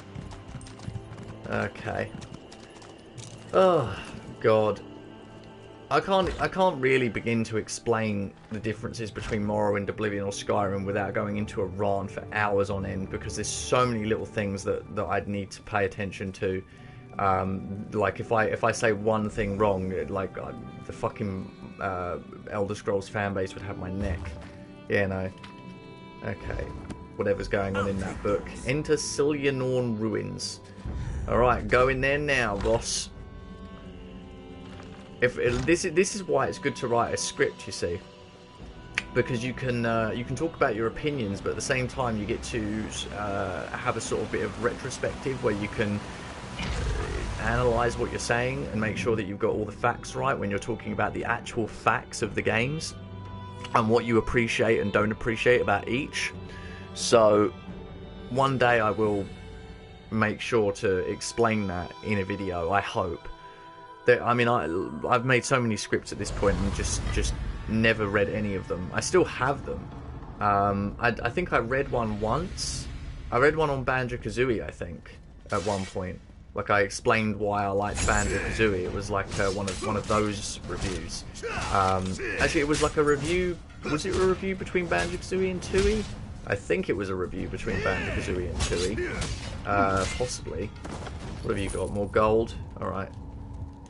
Okay. Oh, God. I can't really begin to explain the differences between Morrowind, Oblivion, or Skyrim without going into a rant for hours on end, because there's so many little things that I'd need to pay attention to. Like if I say one thing wrong, like the fucking Elder Scrolls fanbase would have my neck. Yeah, no. Okay, whatever's going on in that book. Enter Silyanorn Ruins. All right, go in there now, boss. This is why it's good to write a script, you see, because you can talk about your opinions, but at the same time you get to have a sort of bit of retrospective where you can analyze what you're saying and make sure that you've got all the facts right when you're talking about the actual facts of the games and what you appreciate and don't appreciate about each. So one day I will make sure to explain that in a video, I hope. I mean, I've made so many scripts at this point and just never read any of them. I still have them. I think I read one once. I read one on Banjo-Kazooie, I think, at one point. Like, I explained why I liked Banjo-Kazooie. It was like one of those reviews. Actually, it was like a review. Was it a review between Banjo-Kazooie and Tooie? I think it was a review between Banjo-Kazooie and Tooie. Possibly. What have you got? More gold? Alright.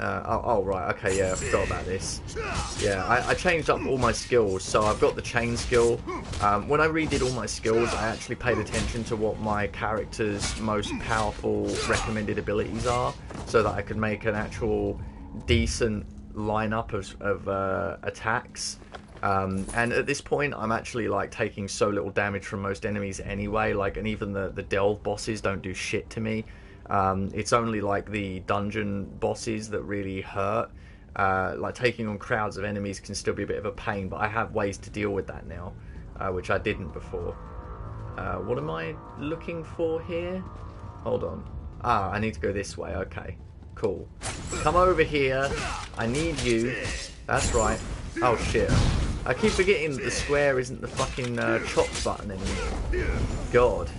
Right, okay, yeah, I forgot about this. Yeah, I changed up all my skills, so I've got the chain skill. When I redid all my skills, I actually paid attention to what my character's most powerful recommended abilities are, so that I could make an actual decent lineup of attacks. And at this point, I'm actually like taking so little damage from most enemies anyway, like, and even the delve bosses don't do shit to me. It's only like the dungeon bosses that really hurt. Like taking on crowds of enemies can still be a bit of a pain, but I have ways to deal with that now, which I didn't before. What am I looking for here? Hold on. Ah, I need to go this way. Okay, cool. Come over here. I need you. That's right. Oh shit. I keep forgetting that the square isn't the fucking chop button anymore. God.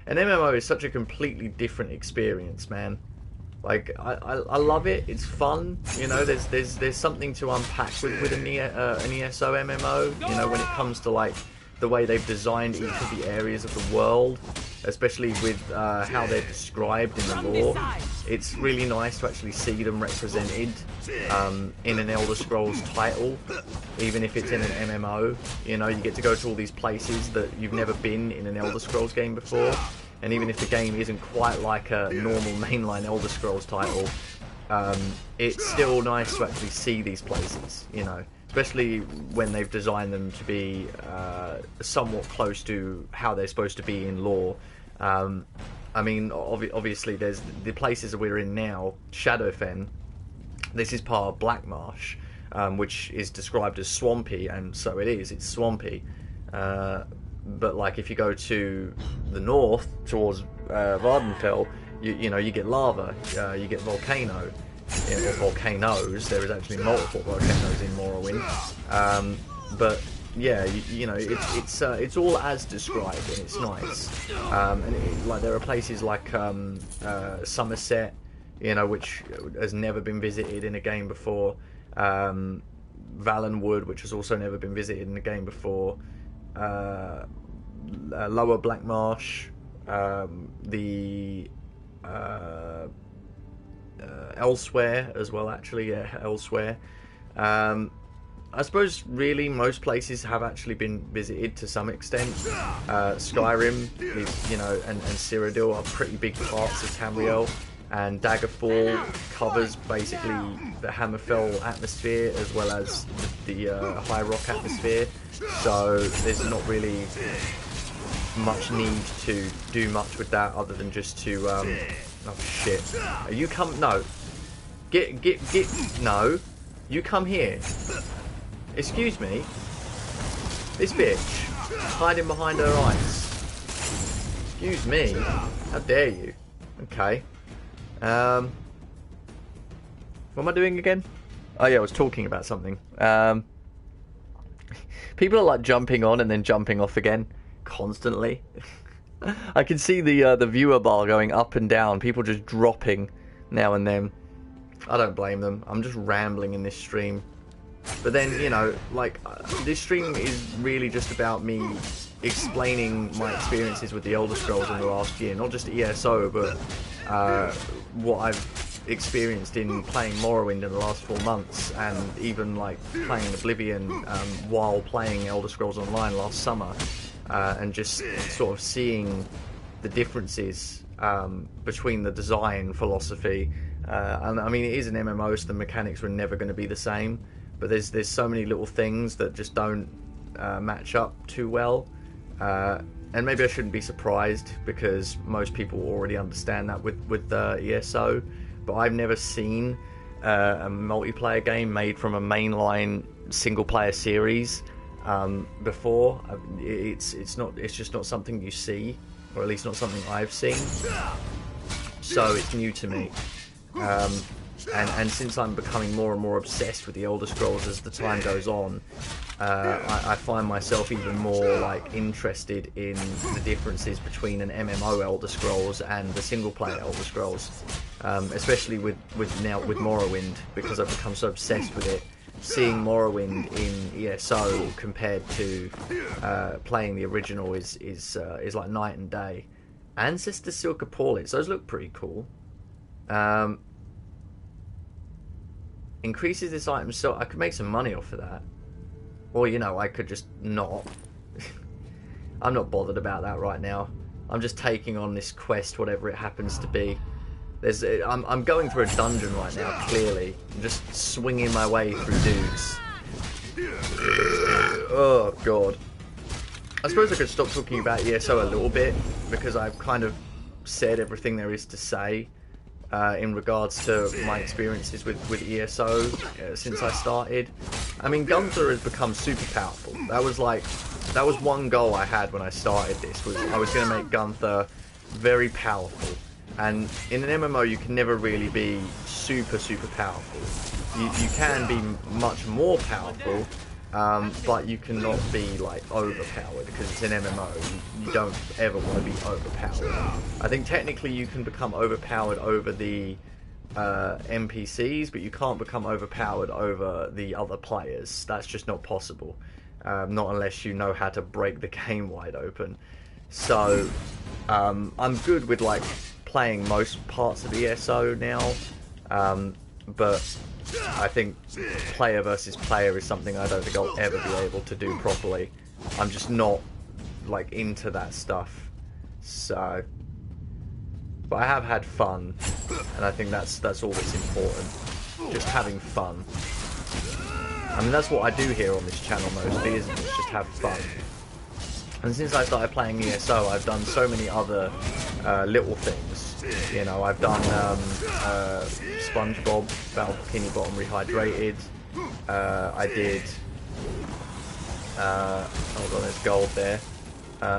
An MMO is such a completely different experience, man. Like, I love it. It's fun. You know, there's something to unpack with an ESO MMO. You know, when it comes to like the way they've designed each of the areas of the world, especially with how they're described in the lore. It's really nice to actually see them represented in an Elder Scrolls title, even if it's in an MMO. You know, you get to go to all these places that you've never been in an Elder Scrolls game before, and even if the game isn't quite like a normal mainline Elder Scrolls title, it's still nice to actually see these places, you know, especially when they've designed them to be somewhat close to how they're supposed to be in lore. I mean, obviously, there's the places that we're in now. Shadowfen. This is part of Black Marsh, which is described as swampy, and so it is. It's swampy. But like, if you go to the north towards Vardenfell, you know, you get lava. You get volcano, or volcanoes. There is actually multiple volcanoes in Morrowind. But yeah, you know, it's all as described, and it's nice. And like, there are places like Somerset, you know, which has never been visited in a game before. Valenwood, which has also never been visited in a game before. Lower Black Marsh, the Elsewhere as well, actually, yeah, Elsewhere. I suppose really most places have actually been visited to some extent. Skyrim is, you know, and Cyrodiil are pretty big parts of Tamriel, and Daggerfall covers basically the Hammerfell atmosphere as well as the High Rock atmosphere. So there's not really much need to do much with that other than just to oh shit. You come no. Get no. You come here. Excuse me? This bitch hiding behind her eyes. Excuse me? How dare you? Okay. What am I doing again? Oh yeah, I was talking about something. People are like jumping on and then jumping off again constantly. I can see the viewer bar going up and down. People just dropping now and then. I don't blame them. I'm just rambling in this stream. But then, you know, like, this stream is really just about me explaining my experiences with the Elder Scrolls in the last year. Not just ESO, but what I've experienced in playing Morrowind in the last 4 months, and even, like, playing Oblivion while playing Elder Scrolls Online last summer. And just sort of seeing the differences between the design philosophy. And I mean, it is an MMO, so the mechanics were never going to be the same. But there's so many little things that just don't match up too well, and maybe I shouldn't be surprised because most people already understand that with ESO. But I've never seen a multiplayer game made from a mainline single player series before. It's just not something you see, or at least not something I've seen. So it's new to me. And since I'm becoming more and more obsessed with the Elder Scrolls as the time goes on, I find myself even more like interested in the differences between an MMO Elder Scrolls and the single player Elder Scrolls, especially with Morrowind, because I've become so obsessed with it. Seeing Morrowind in ESO compared to playing the original is like night and day. Ancestor Silka Paulits, those look pretty cool. increases this item, so I could make some money off of that. Or, you know, I could just not. I'm not bothered about that right now. I'm just taking on this quest, whatever it happens to be. I'm going through a dungeon right now, clearly. I'm just swinging my way through dudes. Oh, God. I suppose I could stop talking about ESO a little bit, because I've kind of said everything there is to say in regards to my experiences with ESO since I started. I mean, Gunther has become super powerful. That was one goal I had when I started this, was I was going to make Gunther very powerful. And in an MMO, you can never really be super powerful. You can be much more powerful, but you cannot be like overpowered, because it's an MMO. You don't ever want to be overpowered. I think technically you can become overpowered over the NPCs, but you can't become overpowered over the other players. That's just not possible. Not unless you know how to break the game wide open. So I'm good with like playing most parts of ESO now, but I think player versus player is something I don't think I'll ever be able to do properly. I'm just not like into that stuff. So, but I have had fun, and I think that's all that's important. Just having fun. I mean, that's what I do here on this channel mostly, isn't it? It's just have fun. And since I started playing ESO, I've done so many other little things. You know, I've done SpongeBob Battle Bikini Bottom Rehydrated. I did. Hold on, there's gold there.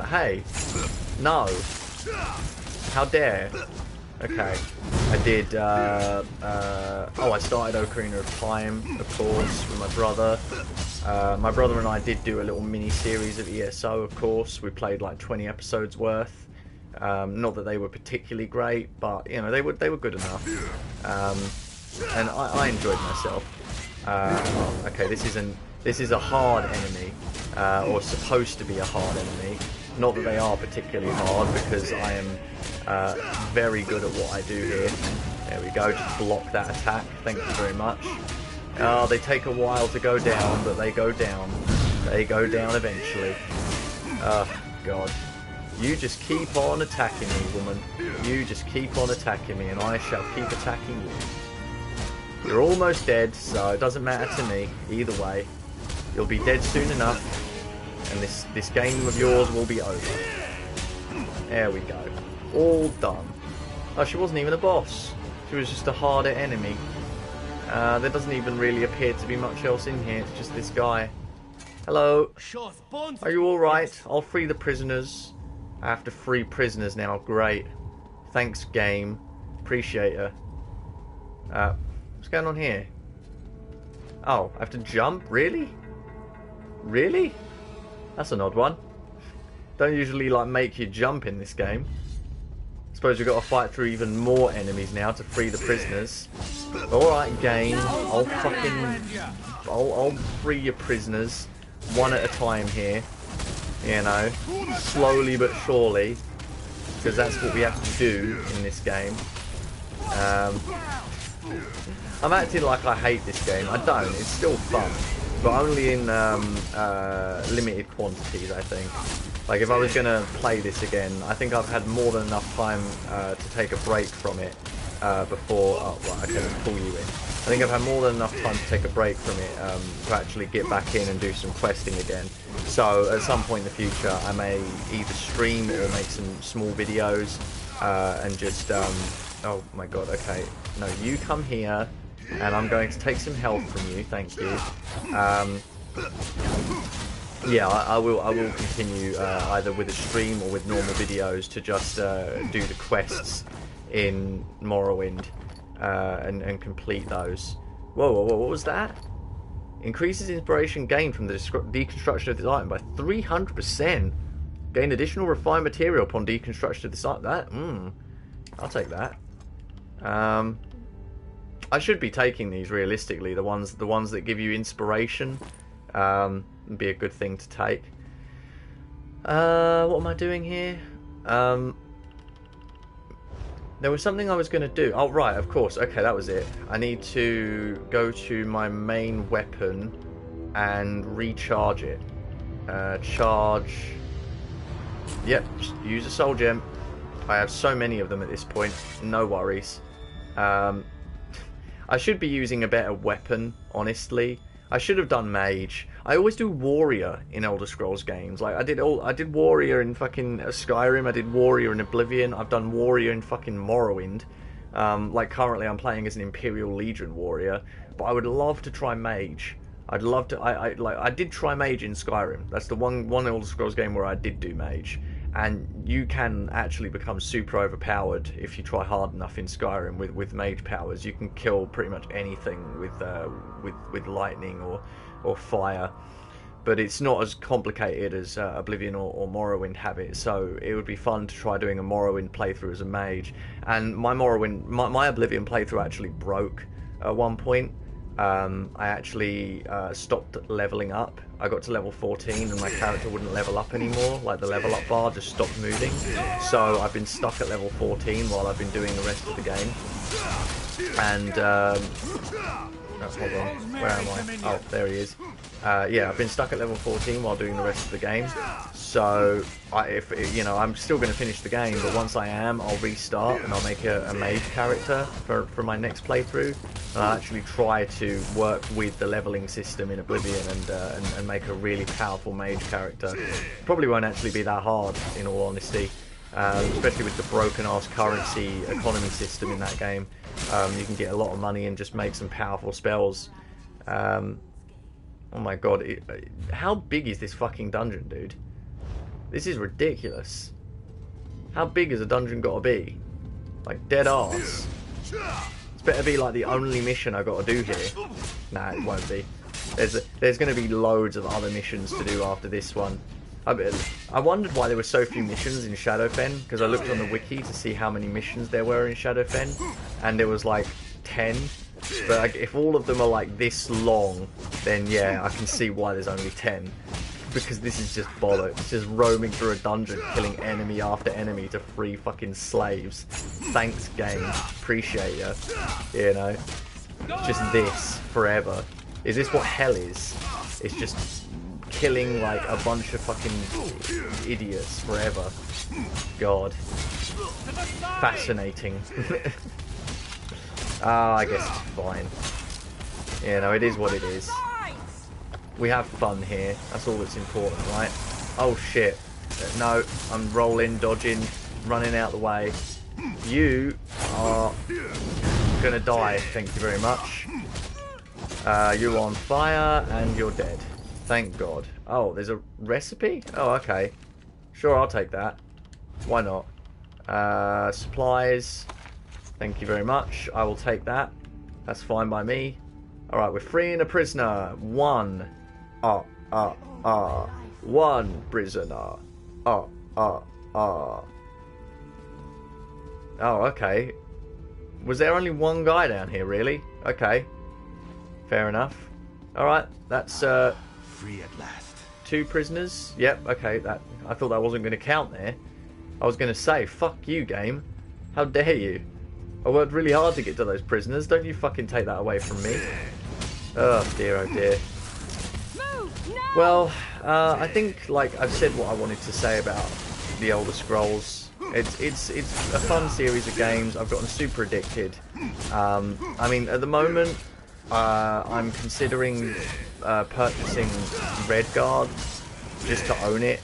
Hey, no! How dare! Okay, I did. Oh, I started Ocarina of Time, of course, with my brother. My brother and I did do a little mini-series of ESO, of course. We played like 20 episodes worth. Not that they were particularly great, but you know, they were good enough. And I enjoyed myself. Okay, this is a hard enemy, or supposed to be a hard enemy. Not that they are particularly hard, because I am very good at what I do here. There we go, just block that attack. Thank you very much. They take a while to go down, but they go down. They go down eventually. Oh, God. You just keep on attacking me, woman. You just keep on attacking me, and I shall keep attacking you. You're almost dead, so it doesn't matter to me. Either way, you'll be dead soon enough, and this game of yours will be over. There we go. All done. Oh, she wasn't even a boss. She was just a harder enemy. There doesn't even really appear to be much else in here. It's just this guy. Hello. Are you alright? I'll free the prisoners. I have to free prisoners now. Great. Thanks, game. Appreciate you. What's going on here? Oh, I have to jump? Really? Really? That's an odd one. Don't usually like make you jump in this game. Suppose we've got to fight through even more enemies now to free the prisoners. Alright, game. I'll free your prisoners one at a time here. You know, slowly but surely, because that's what we have to do in this game. I'm acting like I hate this game. I don't. It's still fun, but only in limited quantities, I think. Like, if I was going to play this again, I think I've had more than enough time to take a break from it before... Oh, right, I can pull you in. I think I've had more than enough time to take a break from it to actually get back in and do some questing again. So, at some point in the future, I may either stream or make some small videos and just... oh my god, okay. No, you come here, and I'm going to take some health from you, thank you. Yeah, I will continue either with a stream or with normal videos to just do the quests in Morrowind and complete those. Whoa, what was that? Increases inspiration gained from the deconstruction of this item by 300%. Gain additional refined material upon deconstruction of this item. I'll take that. I should be taking these realistically. The ones that give you inspiration. Be a good thing to take. What am I doing here? There was something I was going to do. Oh, right, of course. Okay, that was it. I need to go to my main weapon and recharge it. Charge. Yep, use a soul gem. I have so many of them at this point. No worries. I should be using a better weapon, honestly. I should have done mage. I always do warrior in Elder Scrolls games. Like I did warrior in fucking Skyrim. I did warrior in Oblivion. I've done warrior in fucking Morrowind. Like currently, I'm playing as an Imperial Legion warrior. But I would love to try mage. I'd love to. I did try mage in Skyrim. That's the one Elder Scrolls game where I did do mage. And you can actually become super overpowered if you try hard enough in Skyrim with mage powers. You can kill pretty much anything with lightning or fire, but it's not as complicated as Oblivion or Morrowind have it. So it would be fun to try doing a Morrowind playthrough as a mage. And my Oblivion playthrough actually broke at one point. I actually stopped leveling up. I got to level 14 and my character wouldn't level up anymore. Like the level up bar just stopped moving. So I've been stuck at level 14 while I've been doing the rest of the game. And hold on, where am I? Oh, there he is. Yeah, I've been stuck at level 14 while doing the rest of the game. So I'm still going to finish the game, but once I am, I'll restart and I'll make a mage character for my next playthrough. And I'll actually try to work with the leveling system in Oblivion and make a really powerful mage character. Probably won't actually be that hard, in all honesty, especially with the broken-ass currency economy system in that game. You can get a lot of money and just make some powerful spells. Oh my god, how big is this fucking dungeon, dude? This is ridiculous. How big has a dungeon got to be? Like, dead arse. It's better be like the only mission I got to do here. Nah, it won't be. There's going to be loads of other missions to do after this one. I wondered why there were so few missions in Shadowfen, because I looked on the wiki to see how many missions there were in Shadowfen, and there was like 10. But like, if all of them are like this long, then yeah, I can see why there's only 10. Because this is just bollocks. Just roaming through a dungeon, killing enemy after enemy to free fucking slaves. Thanks, game. Appreciate ya. You know? Just this forever. Is this what hell is? It's just killing like a bunch of fucking idiots forever. God. Fascinating. I guess it's fine. You know, it is what it is. We have fun here. That's all that's important, right? Oh shit. No, I'm rolling, dodging, running out the way. You are gonna die, thank you very much. You're on fire and you're dead. Thank God. Oh, there's a recipe? Oh, okay. Sure, I'll take that. Why not? Supplies. Thank you very much. I will take that. That's fine by me. Alright, we're freeing a prisoner. One prisoner. Oh, okay. Was there only one guy down here, really? Okay. Fair enough. Alright, that's free at last. 2 prisoners. Yep, okay, I thought that wasn't gonna count there. I was gonna say, fuck you, game. How dare you? I worked really hard to get to those prisoners. Don't you fucking take that away from me. Oh dear, oh dear. Well, I think, like, I've said what I wanted to say about the Elder Scrolls. It's a fun series of games. I've gotten super addicted. I mean, at the moment, I'm considering purchasing Redguard just to own it.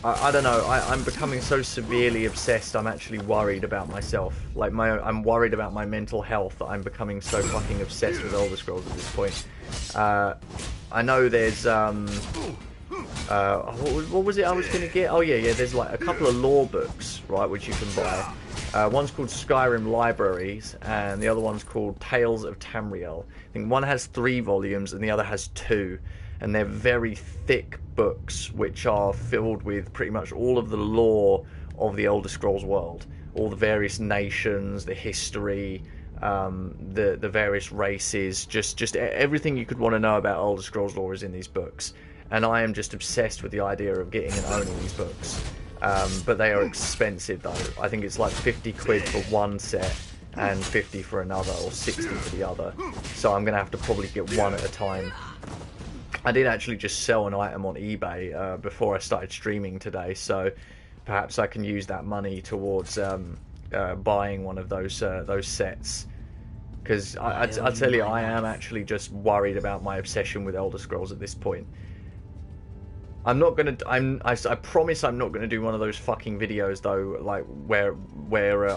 I don't know. I'm becoming so severely obsessed. I'm actually worried about myself. Like I'm worried about my mental health. That I'm becoming so fucking obsessed with Elder Scrolls at this point. I know there's what was it I was gonna get? Oh yeah. There's like a couple of lore books, right, which you can buy. One's called Skyrim Libraries, and the other one's called Tales of Tamriel. I think one has 3 volumes, and the other has 2. And they're very thick books which are filled with pretty much all of the lore of the Elder Scrolls world. All the various nations, the history, the various races, just everything you could want to know about Elder Scrolls lore is in these books. And I am just obsessed with the idea of getting and owning these books. but they are expensive though. I think it's like 50 quid for one set and 50 for another, or 60 for the other. So I'm gonna have to probably get one at a time. I did actually just sell an item on eBay before I started streaming today, so perhaps I can use that money towards buying one of those sets. Because I tell you, I am actually just worried about my obsession with Elder Scrolls at this point. I'm not gonna. I promise I'm not gonna do one of those fucking videos though, like where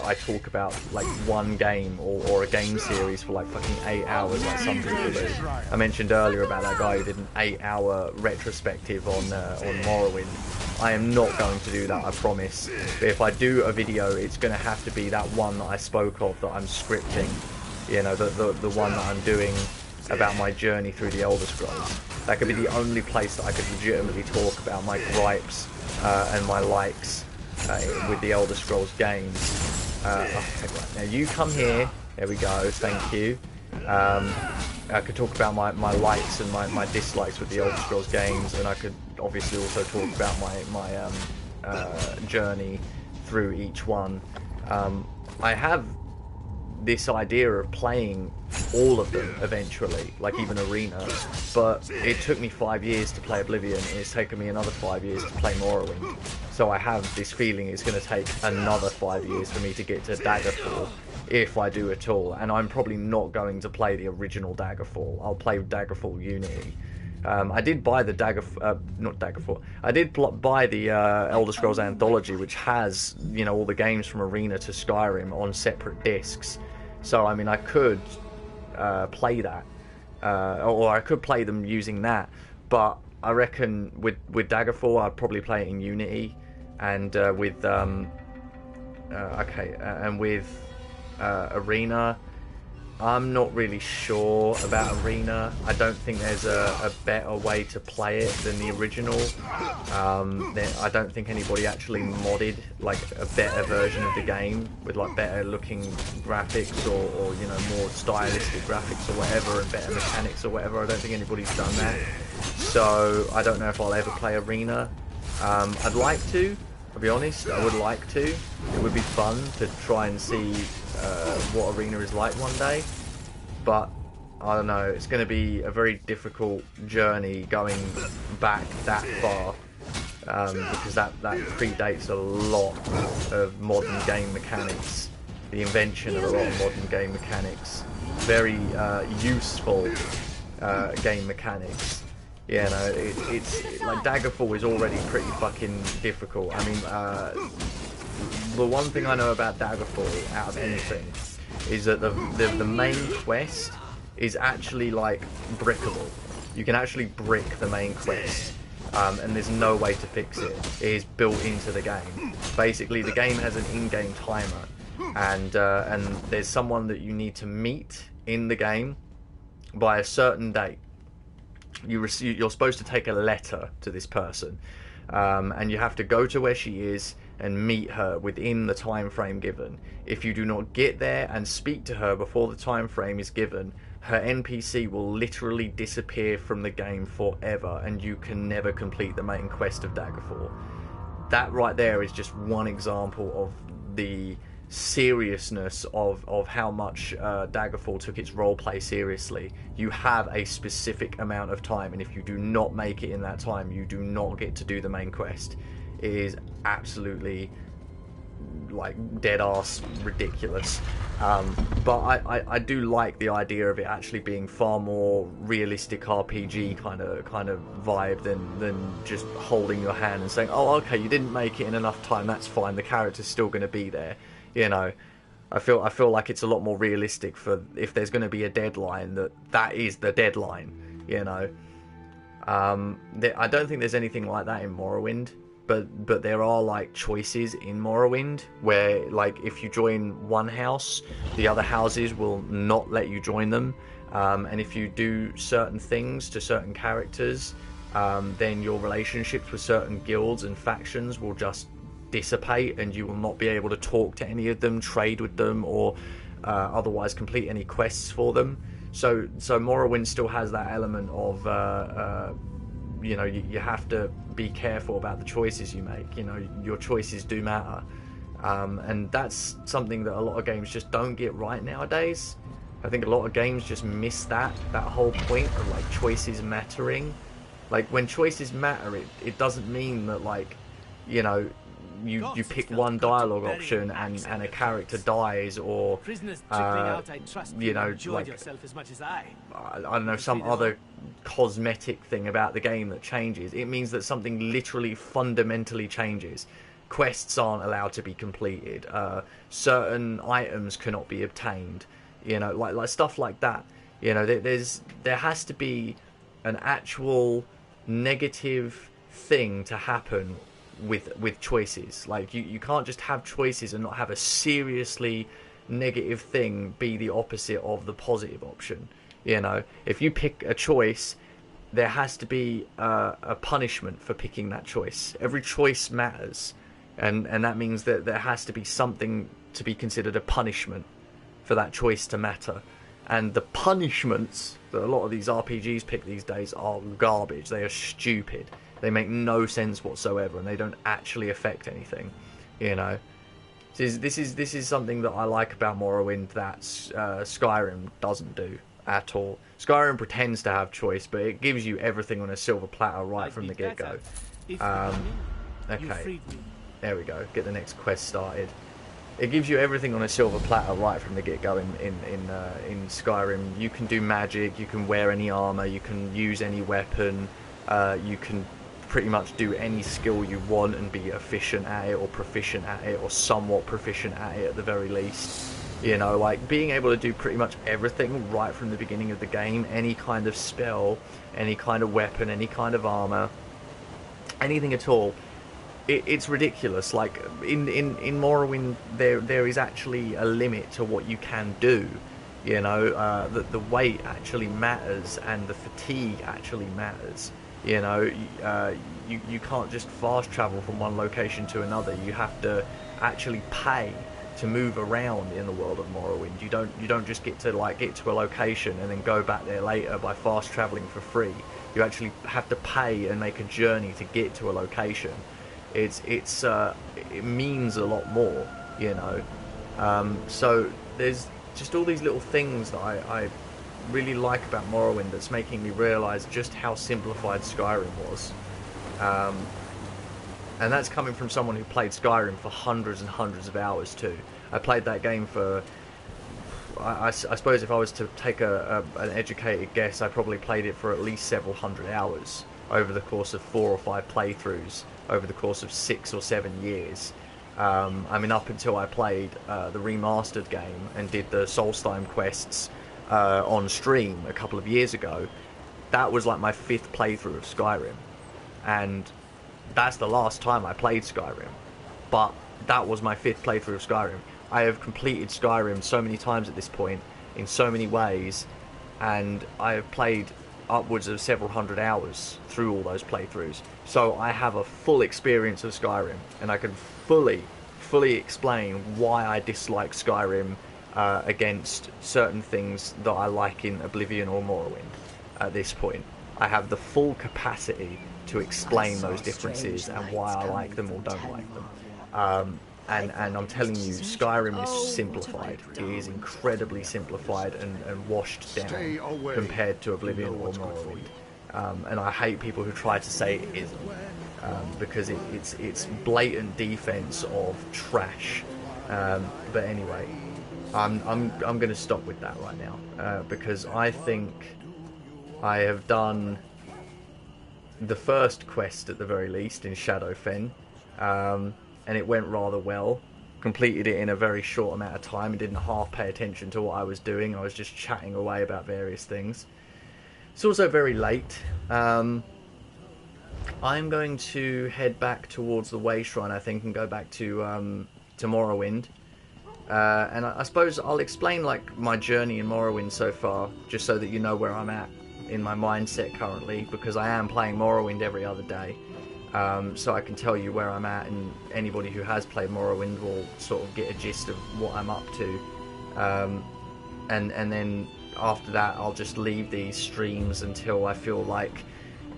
I talk about like one game or a game series for like fucking 8 hours, like some people do. I mentioned earlier about that guy who did an 8-hour retrospective on Morrowind. I am not going to do that, I promise. But if I do a video, it's gonna have to be that one that I spoke of, that I'm scripting. You know, the one that I'm doing about my journey through the Elder Scrolls. That could be the only place that I could legitimately talk about my gripes and my likes with the Elder Scrolls games. Okay, right. Now you come here. There we go. Thank you. I could talk about my likes and my dislikes with the Elder Scrolls games, and I could obviously also talk about my journey through each one. I have this idea of playing all of them eventually, like even Arena, but it took me 5 years to play Oblivion, and it's taken me another 5 years to play Morrowind. So I have this feeling it's going to take another 5 years for me to get to Daggerfall, if I do at all. And I'm probably not going to play the original Daggerfall. I'll play Daggerfall Unity. I did buy the I did buy the Elder Scrolls Anthology, which has, you know, all the games from Arena to Skyrim on separate discs. So I mean, I could play that, or I could play them using that. But I reckon with Daggerfall, I'd probably play it in Unity, and with Arena, I'm not really sure about Arena. I don't think there's a better way to play it than the original. I don't think anybody actually modded like a better version of the game with like better looking graphics or you know, more stylistic graphics or whatever, and better mechanics or whatever. I don't think anybody's done that. So I don't know if I'll ever play Arena. I'd like to. I'll be honest, I would like to. It would be fun to try and see what Arena is like one day, but I don't know, it's going to be a very difficult journey going back that far, because that predates a lot of modern game mechanics, the invention of a lot of modern game mechanics, very useful game mechanics. Yeah, no, it's like Daggerfall is already pretty fucking difficult. I mean, the one thing I know about Daggerfall out of anything is that the main quest is actually like brickable. You can actually brick the main quest, and there's no way to fix it. It is built into the game. Basically, the game has an in-game timer, and there's someone that you need to meet in the game by a certain date. You're supposed to take a letter to this person, and you have to go to where she is and meet her within the time frame given. If you do not get there and speak to her before the time frame is given, her NPC will literally disappear from the game forever, and you can never complete the main quest of Daggerfall. That right there is just one example of the seriousness of how much Daggerfall took its roleplay seriously. You have a specific amount of time, and if you do not make it in that time, you do not get to do the main quest. It is absolutely like dead ass ridiculous, but I do like the idea of it actually being far more realistic RPG kind of vibe than just holding your hand and saying, oh okay, you didn't make it in enough time, that's fine, the character's still going to be there. You know, I feel like it's a lot more realistic for if there's going to be a deadline, that is the deadline. You know, I don't think there's anything like that in Morrowind, but there are like choices in Morrowind where like if you join one house, the other houses will not let you join them, and if you do certain things to certain characters, then your relationships with certain guilds and factions will just dissipate, and you will not be able to talk to any of them, trade with them, or otherwise complete any quests for them. So Morrowind still has that element of you know, you have to be careful about the choices you make. You know, your choices do matter. And that's something that a lot of games just don't get right nowadays. I think a lot of games just miss that whole point of like choices mattering. Like when choices matter, it doesn't mean that, like, you know, you pick one dialogue option and a character dies, or you know, like I don't know, some other cosmetic thing about the game that changes. It means that something literally fundamentally changes. Quests aren't allowed to be completed. Certain items cannot be obtained. You know, like stuff like that. You know, there has to be an actual negative thing to happen with choices. Like you can't just have choices and not have a seriously negative thing be the opposite of the positive option. You know, if you pick a choice, there has to be a punishment for picking that choice. Every choice matters, and that means that there has to be something to be considered a punishment for that choice to matter. And the punishments that a lot of these RPGs pick these days are garbage. They are stupid. They make no sense whatsoever, and they don't actually affect anything. You know, this is something that I like about Morrowind that Skyrim doesn't do at all. Skyrim pretends to have choice, but it gives you everything on a silver platter right from the get-go. Okay, there we go. Get the next quest started. It gives you everything on a silver platter right from the get-go in Skyrim. You can do magic, you can wear any armor, you can use any weapon, you can pretty much do any skill you want and be efficient at it, or proficient at it, or somewhat proficient at it at the very least. You know, like being able to do pretty much everything right from the beginning of the game, any kind of spell, any kind of weapon, any kind of armor, anything at all. It's ridiculous. Like in Morrowind, there is actually a limit to what you can do. You know, the weight actually matters, and the fatigue actually matters. You know, you can't just fast travel from one location to another. You have to actually pay to move around in the world of Morrowind. You don't just get to a location and then go back there later by fast traveling for free. You actually have to pay and make a journey to get to a location. It means a lot more, you know. So there's just all these little things that I really like about Morrowind that's making me realise just how simplified Skyrim was. And that's coming from someone who played Skyrim for hundreds and hundreds of hours too. I played that game for, I suppose if I was to take an educated guess, I probably played it for at least several hundred hours over the course of 4 or 5 playthroughs, over the course of 6 or 7 years. I mean, up until I played the remastered game and did the Solstheim quests on stream a couple of years ago, that was like my 5th playthrough of Skyrim. And that's the last time I played Skyrim. But that was my 5th playthrough of Skyrim. I have completed Skyrim so many times at this point, in so many ways, and I have played upwards of several hundred hours through all those playthroughs. So I have a full experience of Skyrim, and I can fully explain why I dislike Skyrim against certain things that I like in Oblivion or Morrowind. At this point, I have the full capacity to explain those differences and why I like them or don't like them. And I'm telling you, Skyrim is simplified. It is incredibly simplified and washed down compared to Oblivion or Morrowind. And I hate people who try to say it isn't, because it's blatant defense of trash. But anyway, I'm going to stop with that right now, because I think I have done the first quest at the very least in Shadowfen. And it went rather well. Completed it in a very short amount of time and didn't half pay attention to what I was doing. I was just chatting away about various things. It's also very late. I'm going to head back towards the Way Shrine, I think, and go back to Morrowind. And I suppose I'll explain like my journey in Morrowind so far, just so that you know where I'm at in my mindset currently, because I am playing Morrowind every other day. So I can tell you where I'm at, and anybody who has played Morrowind will sort of get a gist of what I'm up to. And then after that, I'll just leave these streams until I feel like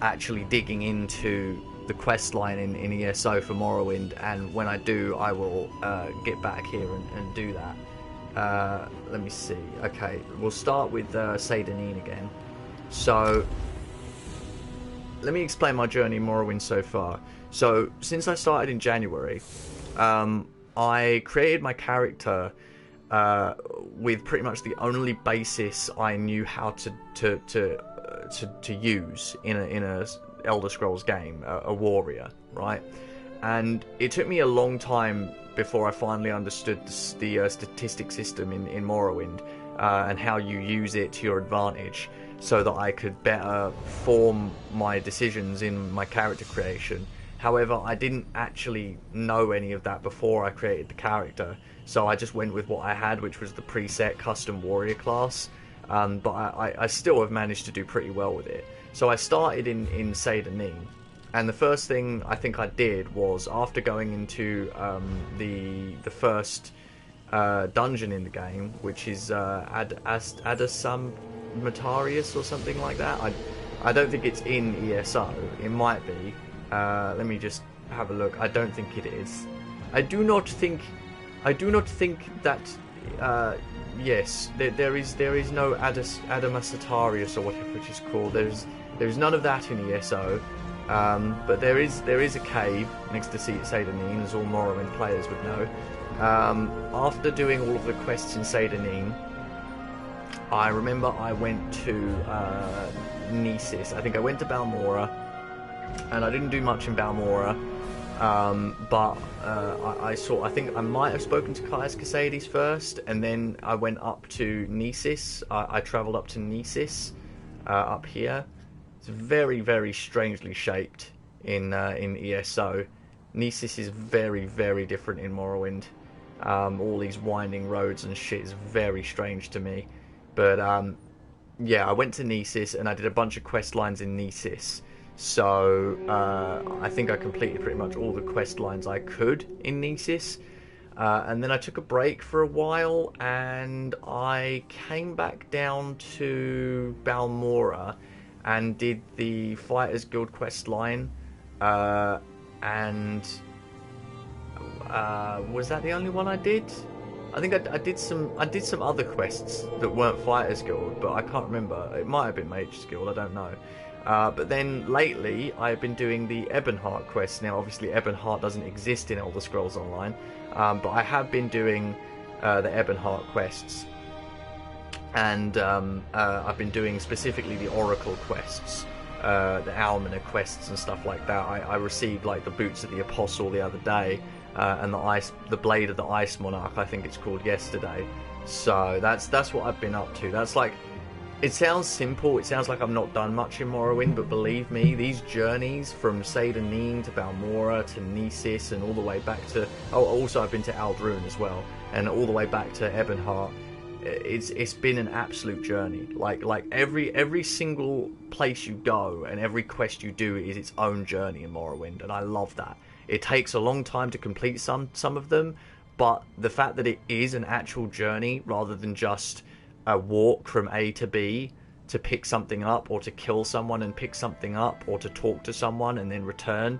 actually digging into the quest line in ESO for Morrowind, and when I do, I will get back here and do that. Let me see. Okay, we'll start with Seydanine again. So let me explain my journey in Morrowind so far. So since I started in January, I created my character with pretty much the only basis I knew how to use in a Elder Scrolls game, a warrior, right? And it took me a long time before I finally understood the statistic system in Morrowind, and how you use it to your advantage, so that I could better form my decisions in my character creation. However, I didn't actually know any of that before I created the character, so I just went with what I had, which was the preset custom warrior class. But I still have managed to do pretty well with it. So I started in Seydanine, and the first thing I think I did was, after going into the first dungeon in the game, which is Adasam Matarius or something like that. I don't think it's in ESO. It might be. Let me just have a look. I don't think it is. I do not think that. Yes, there is no Adamasatarius or whatever it is called. There's none of that in ESO. But there is a cave next to Seydanine, as all Morrowind players would know. After doing all of the quests in Seydanine, I remember I went to Nesis. I think I went to Balmora, and I didn't do much in Balmora. But I think I might have spoken to Caius Casades first, and then I went up to Nesis. I travelled up to Nesis, up here. It's very, very strangely shaped in ESO. Nesis is very, very different in Morrowind. All these winding roads and shit is very strange to me. But yeah, I went to Nesis and I did a bunch of quest lines in Nesis. So I think I completed pretty much all the quest lines I could in Nesis. And then I took a break for a while, and I came back down to Balmora and did the Fighters Guild quest line. And was that the only one I did? I think I did some other quests that weren't Fighters Guild, but I can't remember. It might have been Mage's Guild, I don't know. But then lately I've been doing the Ebonheart quest. Now obviously Ebonheart doesn't exist in Elder Scrolls Online, but I have been doing the Ebonheart quests, and I've been doing specifically the Oracle quests, the Almoner quests and stuff like that. I received like the Boots of the Apostle the other day, and the Blade of the Ice Monarch, I think it's called, yesterday. So that's what I've been up to. That's like, it sounds simple, it sounds like I've not done much in Morrowind, but believe me, these journeys from Seydanine to Balmora to Nesis and all the way back to... Oh, also I've been to Aldrune as well, and all the way back to Ebonheart. It's been an absolute journey. Like every single place you go and every quest you do is its own journey in Morrowind, and I love that. It takes a long time to complete some of them, but the fact that it is an actual journey rather than just a walk from A to B to pick something up, or to kill someone and pick something up, or to talk to someone and then return,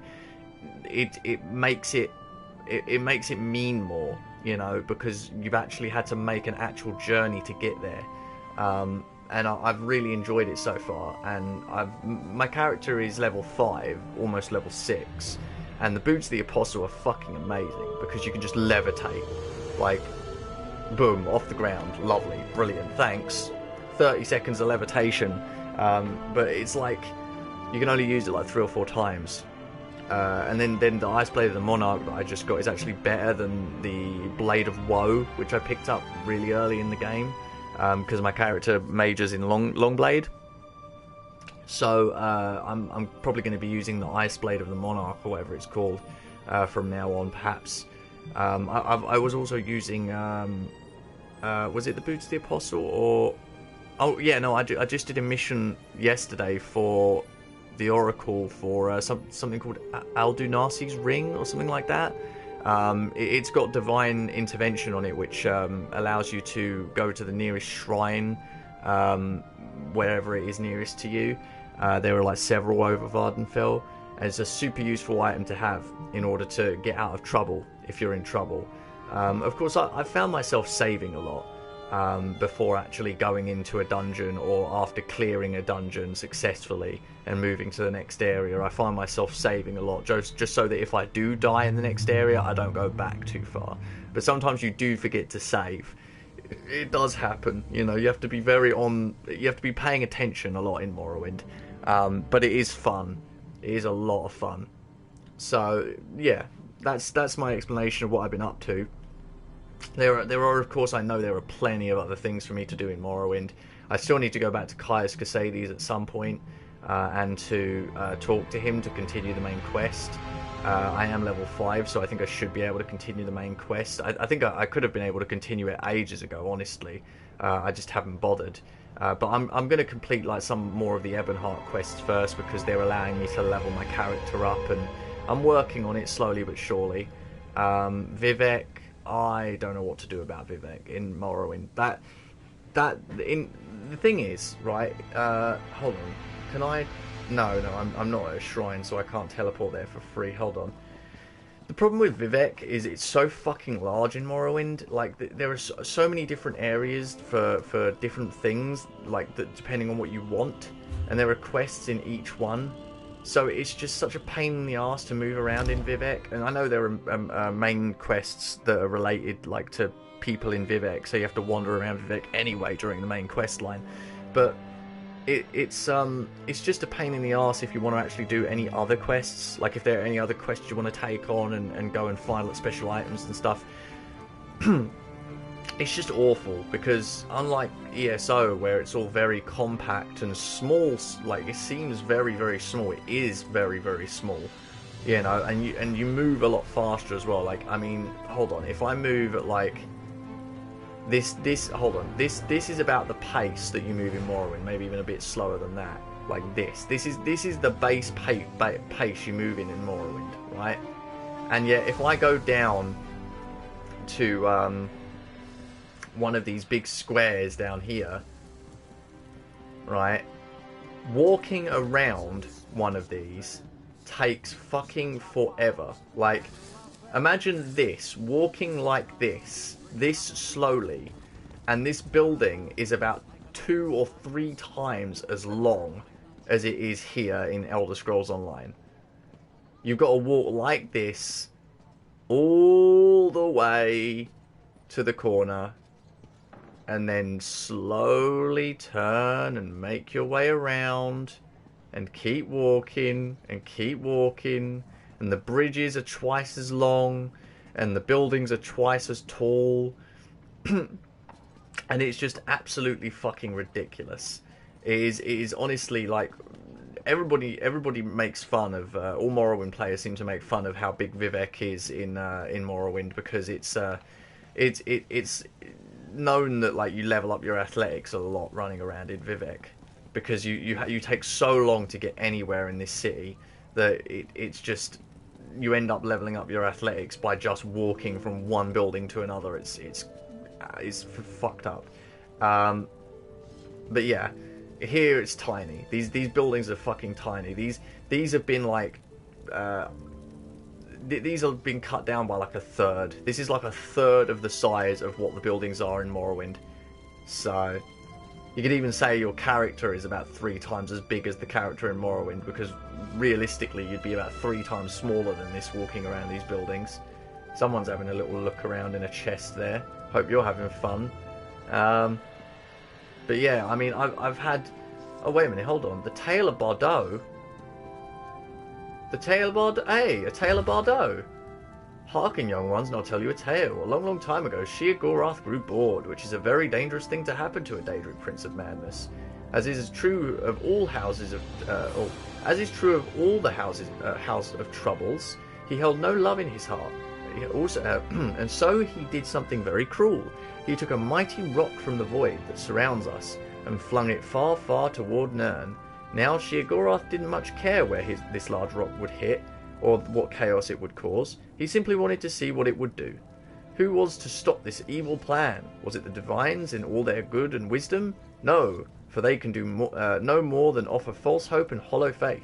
it makes it mean more, you know, because you've actually had to make an actual journey to get there. And I've really enjoyed it so far, and my character is level 5, almost level 6, and the Boots of the Apostle are fucking amazing because you can just levitate, like, boom, off the ground. Lovely, brilliant, thanks. 30 seconds of levitation, but it's like you can only use it like 3 or 4 times. And then the Ice Blade of the Monarch that I just got is actually better than the Blade of Woe, which I picked up really early in the game, because my character majors in long blade. So I'm probably going to be using the Ice Blade of the Monarch, or whatever it's called, from now on, perhaps. I was also using, was it the Boots of the Apostle, or... Oh, yeah, no, I just did a mission yesterday for the Oracle for something called Aldunasi's Ring, or something like that. It's got Divine Intervention on it, which allows you to go to the nearest shrine, wherever it is nearest to you, There are like several over Vardenfell, and it's a super useful item to have in order to get out of trouble if you're in trouble. Of course, I found myself saving a lot before actually going into a dungeon, or after clearing a dungeon successfully and moving to the next area. I find myself saving a lot just so that if I do die in the next area, I don't go back too far. But sometimes you do forget to save. It does happen, you know. You have to be you have to be paying attention a lot in Morrowind. But it is fun. It is a lot of fun. So yeah, that's my explanation of what I've been up to. There are, of course, I know there are plenty of other things for me to do in Morrowind. I still need to go back to Caius Casades at some point, and to talk to him to continue the main quest. I am level 5, so I think I should be able to continue the main quest. I think I could have been able to continue it ages ago, honestly. I just haven't bothered. But I'm going to complete like some more of the Ebonheart quests first, because they're allowing me to level my character up, and I'm working on it slowly but surely. Vivec, I don't know what to do about Vivec in Morrowind. The thing is, right? Hold on. Can I? No, I'm not at a shrine, so I can't teleport there for free. Hold on. The problem with Vivec is it's so fucking large in Morrowind. Like, there are so many different areas for different things, like depending on what you want, and there are quests in each one. So it's just such a pain in the ass to move around in Vivec. And I know there are main quests that are related, like, to people in Vivec, so you have to wander around Vivec anyway during the main quest line. But it's just a pain in the ass if you want to actually do any other quests. Like, if there are any other quests you want to take on and go and find like special items and stuff. It's just awful, because unlike ESO, where it's all very compact and small, like, it seems very, very small, it is very, very small, you know, and you move a lot faster as well. Like, I mean, hold on, if I move at like this is about the pace that you move in Morrowind, maybe even a bit slower than that. Like this is the base pace you move in Morrowind, right? And yet if I go down to one of these big squares down here, right, walking around one of these takes fucking forever. Like, imagine this, walking like this slowly, and this building is about 2 or 3 times as long as it is here in Elder Scrolls Online. You've got to walk like this all the way to the corner, and then slowly turn and make your way around, and keep walking, and the bridges are twice as long, and the buildings are twice as tall, and it's just absolutely fucking ridiculous. It is honestly, like, everybody makes fun of, all Morrowind players seem to make fun of how big Vivec is in Morrowind, because it's known that, like, you level up your athletics a lot running around in Vivec, because you take so long to get anywhere in this city that it's just, you end up leveling up your athletics by just walking from one building to another. It's fucked up. But yeah, here it's tiny. These buildings are fucking tiny. These have been like these have been cut down by like a third. This is like a third of the size of what the buildings are in Morrowind. So you could even say your character is about 3 times as big as the character in Morrowind, because realistically you'd be about 3 times smaller than this walking around these buildings. Someone's having a little look around in a chest there. Hope you're having fun. But yeah, I mean, I've had... Oh, wait a minute, hold on. The Tale of Bardo? The Tale of Bardo? Hey, a Tale of Bardo! Hearken, young ones, and I'll tell you a tale. A long, long time ago, Sheer Gorath grew bored, which is a very dangerous thing to happen to a Daedric Prince of Madness. As is true of all houses of... as is true of all the house of troubles, he held no love in his heart. He also, and so he did something very cruel. He took a mighty rock from the void that surrounds us and flung it far, far toward Nirn. Now Sheer Gorath didn't much care where this large rock would hit, or what chaos it would cause. He simply wanted to see what it would do. Who was to stop this evil plan? Was it the divines in all their good and wisdom? No, for they can do no more than offer false hope and hollow faith.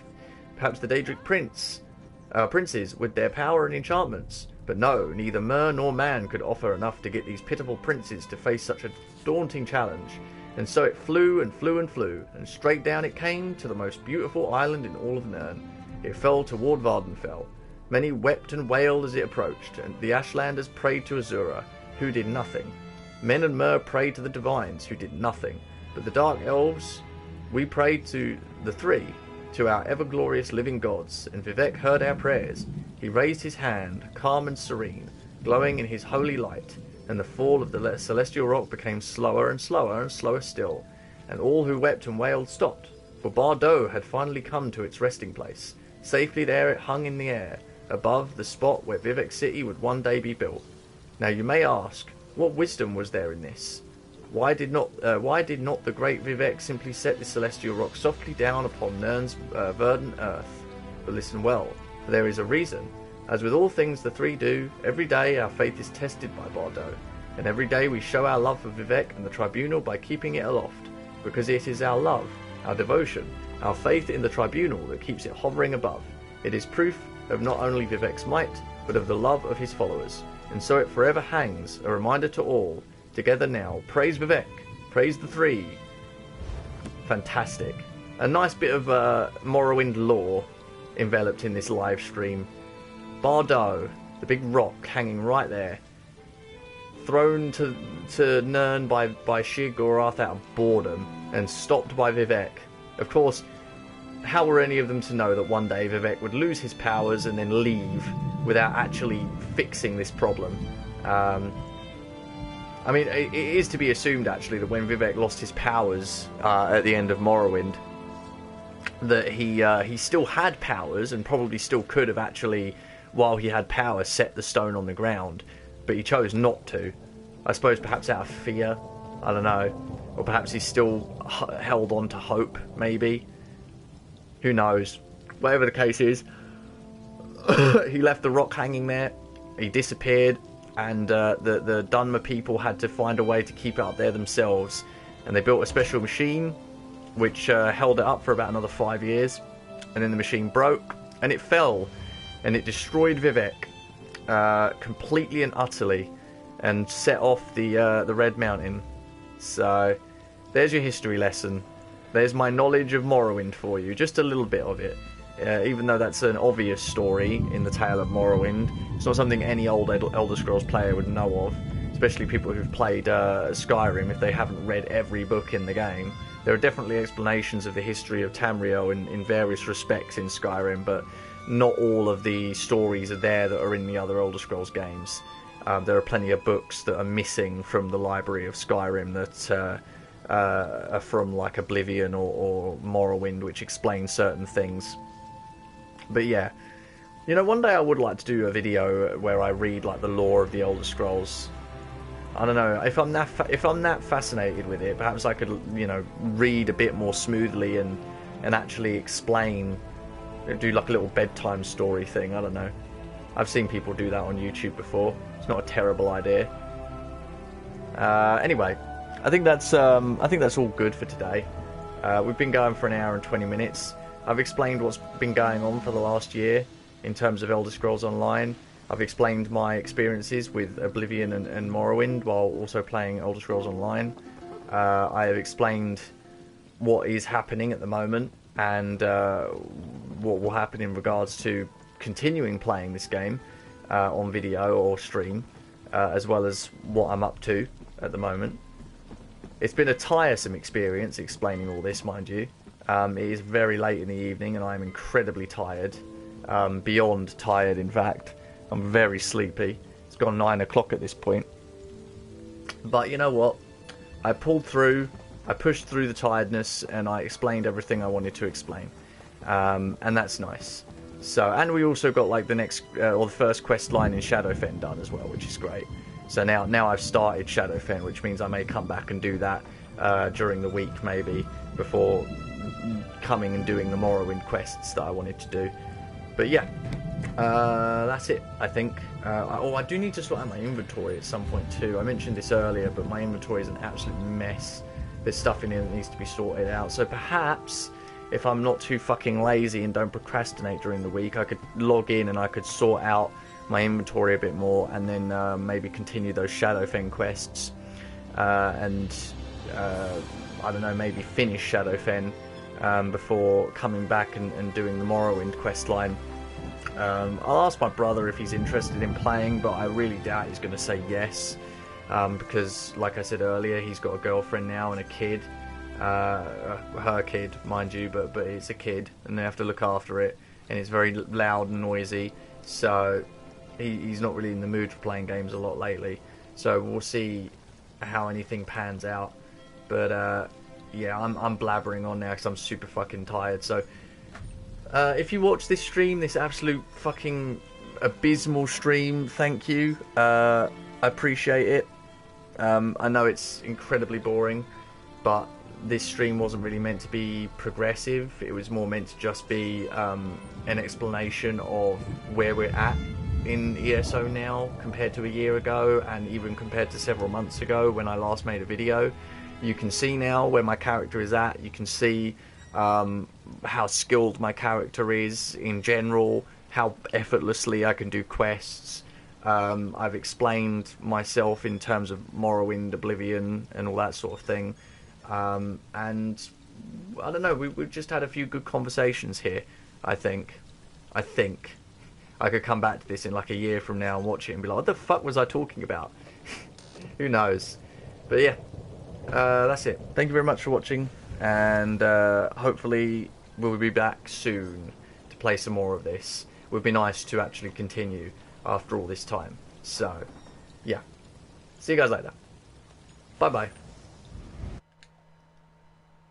Perhaps the Daedric princes with their power and enchantments. But no, neither mer nor man could offer enough to get these pitiful princes to face such a daunting challenge. And so it flew and flew and flew, and straight down it came to the most beautiful island in all of Nirn. It fell toward Vardenfell. Many wept and wailed as it approached, and the Ashlanders prayed to Azura, who did nothing. Men and mer prayed to the divines, who did nothing. But the Dark Elves, we prayed to the three, to our ever-glorious living gods, and Vivec heard our prayers. He raised his hand, calm and serene, glowing in his holy light, and the fall of the celestial rock became slower and slower and slower still, and all who wept and wailed stopped, for Bardo had finally come to its resting place. Safely there it hung in the air, above the spot where Vivec City would one day be built. Now you may ask, what wisdom was there in this? Why did not the great Vivec simply set the celestial rock softly down upon Nirn's verdant earth? But listen well, for there is a reason. As with all things the three do, every day our faith is tested by Bardo, and every day we show our love for Vivec and the Tribunal by keeping it aloft, because it is our love, our devotion, our faith in the Tribunal that keeps it hovering above. It is proof of not only Vivec's might, but of the love of his followers, and so it forever hangs, a reminder to all. Together now, praise Vivec, praise the three. Fantastic. A nice bit of Morrowind lore enveloped in this live stream. Bardo, the big rock hanging right there, thrown to Nirn by sheer Gorath out of boredom, and stopped by Vivec. Of course, how were any of them to know that one day Vivec would lose his powers and then leave without actually fixing this problem? I mean, it is to be assumed, actually, that when Vivec lost his powers at the end of Morrowind, that he still had powers and probably still could have actually, while he had power, set the stone on the ground, but he chose not to. I suppose perhaps out of fear, I don't know, or perhaps he still held on to hope, maybe. Who knows? Whatever the case is, he left the rock hanging there, he disappeared, and the Dunmer people had to find a way to keep it up there themselves, and they built a special machine which held it up for about another 5 years, and then the machine broke and it fell and it destroyed Vivec completely and utterly, and set off the Red Mountain. So there's your history lesson. There's my knowledge of Morrowind for you, just a little bit of it. Even though that's an obvious story in the Tale of Morrowind, it's not something any old Elder Scrolls player would know of, especially people who've played Skyrim if they haven't read every book in the game. There are definitely explanations of the history of Tamriel in various respects in Skyrim, but not all of the stories are there that are in the other Elder Scrolls games. There are plenty of books that are missing from the library of Skyrim that are from like Oblivion or Morrowind, which explain certain things. But yeah, you know, one day I would like to do a video where I read like the lore of the Elder Scrolls. I don't know, if I'm that fascinated with it, perhaps I could, you know, read a bit more smoothly and actually explain, do like a little bedtime story thing. I don't know. I've seen people do that on YouTube before. It's not a terrible idea. Anyway, I think that's all good for today. We've been going for an hour and 20 minutes. I've explained what's been going on for the last year in terms of Elder Scrolls Online. I've explained my experiences with Oblivion and Morrowind while also playing Elder Scrolls Online. I have explained what is happening at the moment and what will happen in regards to continuing playing this game on video or stream, as well as what I'm up to at the moment. It's been a tiresome experience explaining all this, mind you. It is very late in the evening and I'm incredibly tired, beyond tired in fact. I'm very sleepy. It's gone 9 o'clock at this point. But you know what? I pulled through, I pushed through the tiredness, and I explained everything I wanted to explain. And that's nice. So, and we also got like the next, or the first quest line in Shadowfen done as well, which is great. So now I've started Shadowfen, which means I may come back and do that during the week maybe, before coming and doing the Morrowind quests that I wanted to do. But yeah, that's it, I think. I do need to sort out my inventory at some point too. I mentioned this earlier, but my inventory is an absolute mess. There's stuff in here that needs to be sorted out. So perhaps, if I'm not too fucking lazy and don't procrastinate during the week, I could log in and I could sort out my inventory a bit more, and then maybe continue those Shadowfen quests. I don't know, maybe finish Shadowfen before coming back and doing the Morrowind quest line. I'll ask my brother if he's interested in playing, but I really doubt he's going to say yes, because, like I said earlier, he's got a girlfriend now and a kid, her kid, mind you, but it's a kid, and they have to look after it, and it's very loud and noisy, so he's not really in the mood for playing games a lot lately. So we'll see how anything pans out, but yeah, I'm blabbering on now because I'm super fucking tired. So if you watch this stream, this absolute fucking abysmal stream, thank you. I appreciate it. I know it's incredibly boring, but this stream wasn't really meant to be progressive. It was more meant to just be an explanation of where we're at in ESO now compared to a year ago, and even compared to several months ago when I last made a video. You can see now where my character is at. You can see how skilled my character is in general, how effortlessly I can do quests. I've explained myself in terms of Morrowind, Oblivion, and all that sort of thing. And I don't know, we've just had a few good conversations here, I think. I could come back to this in like a year from now and watch it and be like, what the fuck was I talking about? Who knows? But yeah, that's it. Thank you very much for watching, and hopefully we'll be back soon to play some more of this. It would be nice to actually continue after all this time. So, yeah. See you guys later. Bye-bye.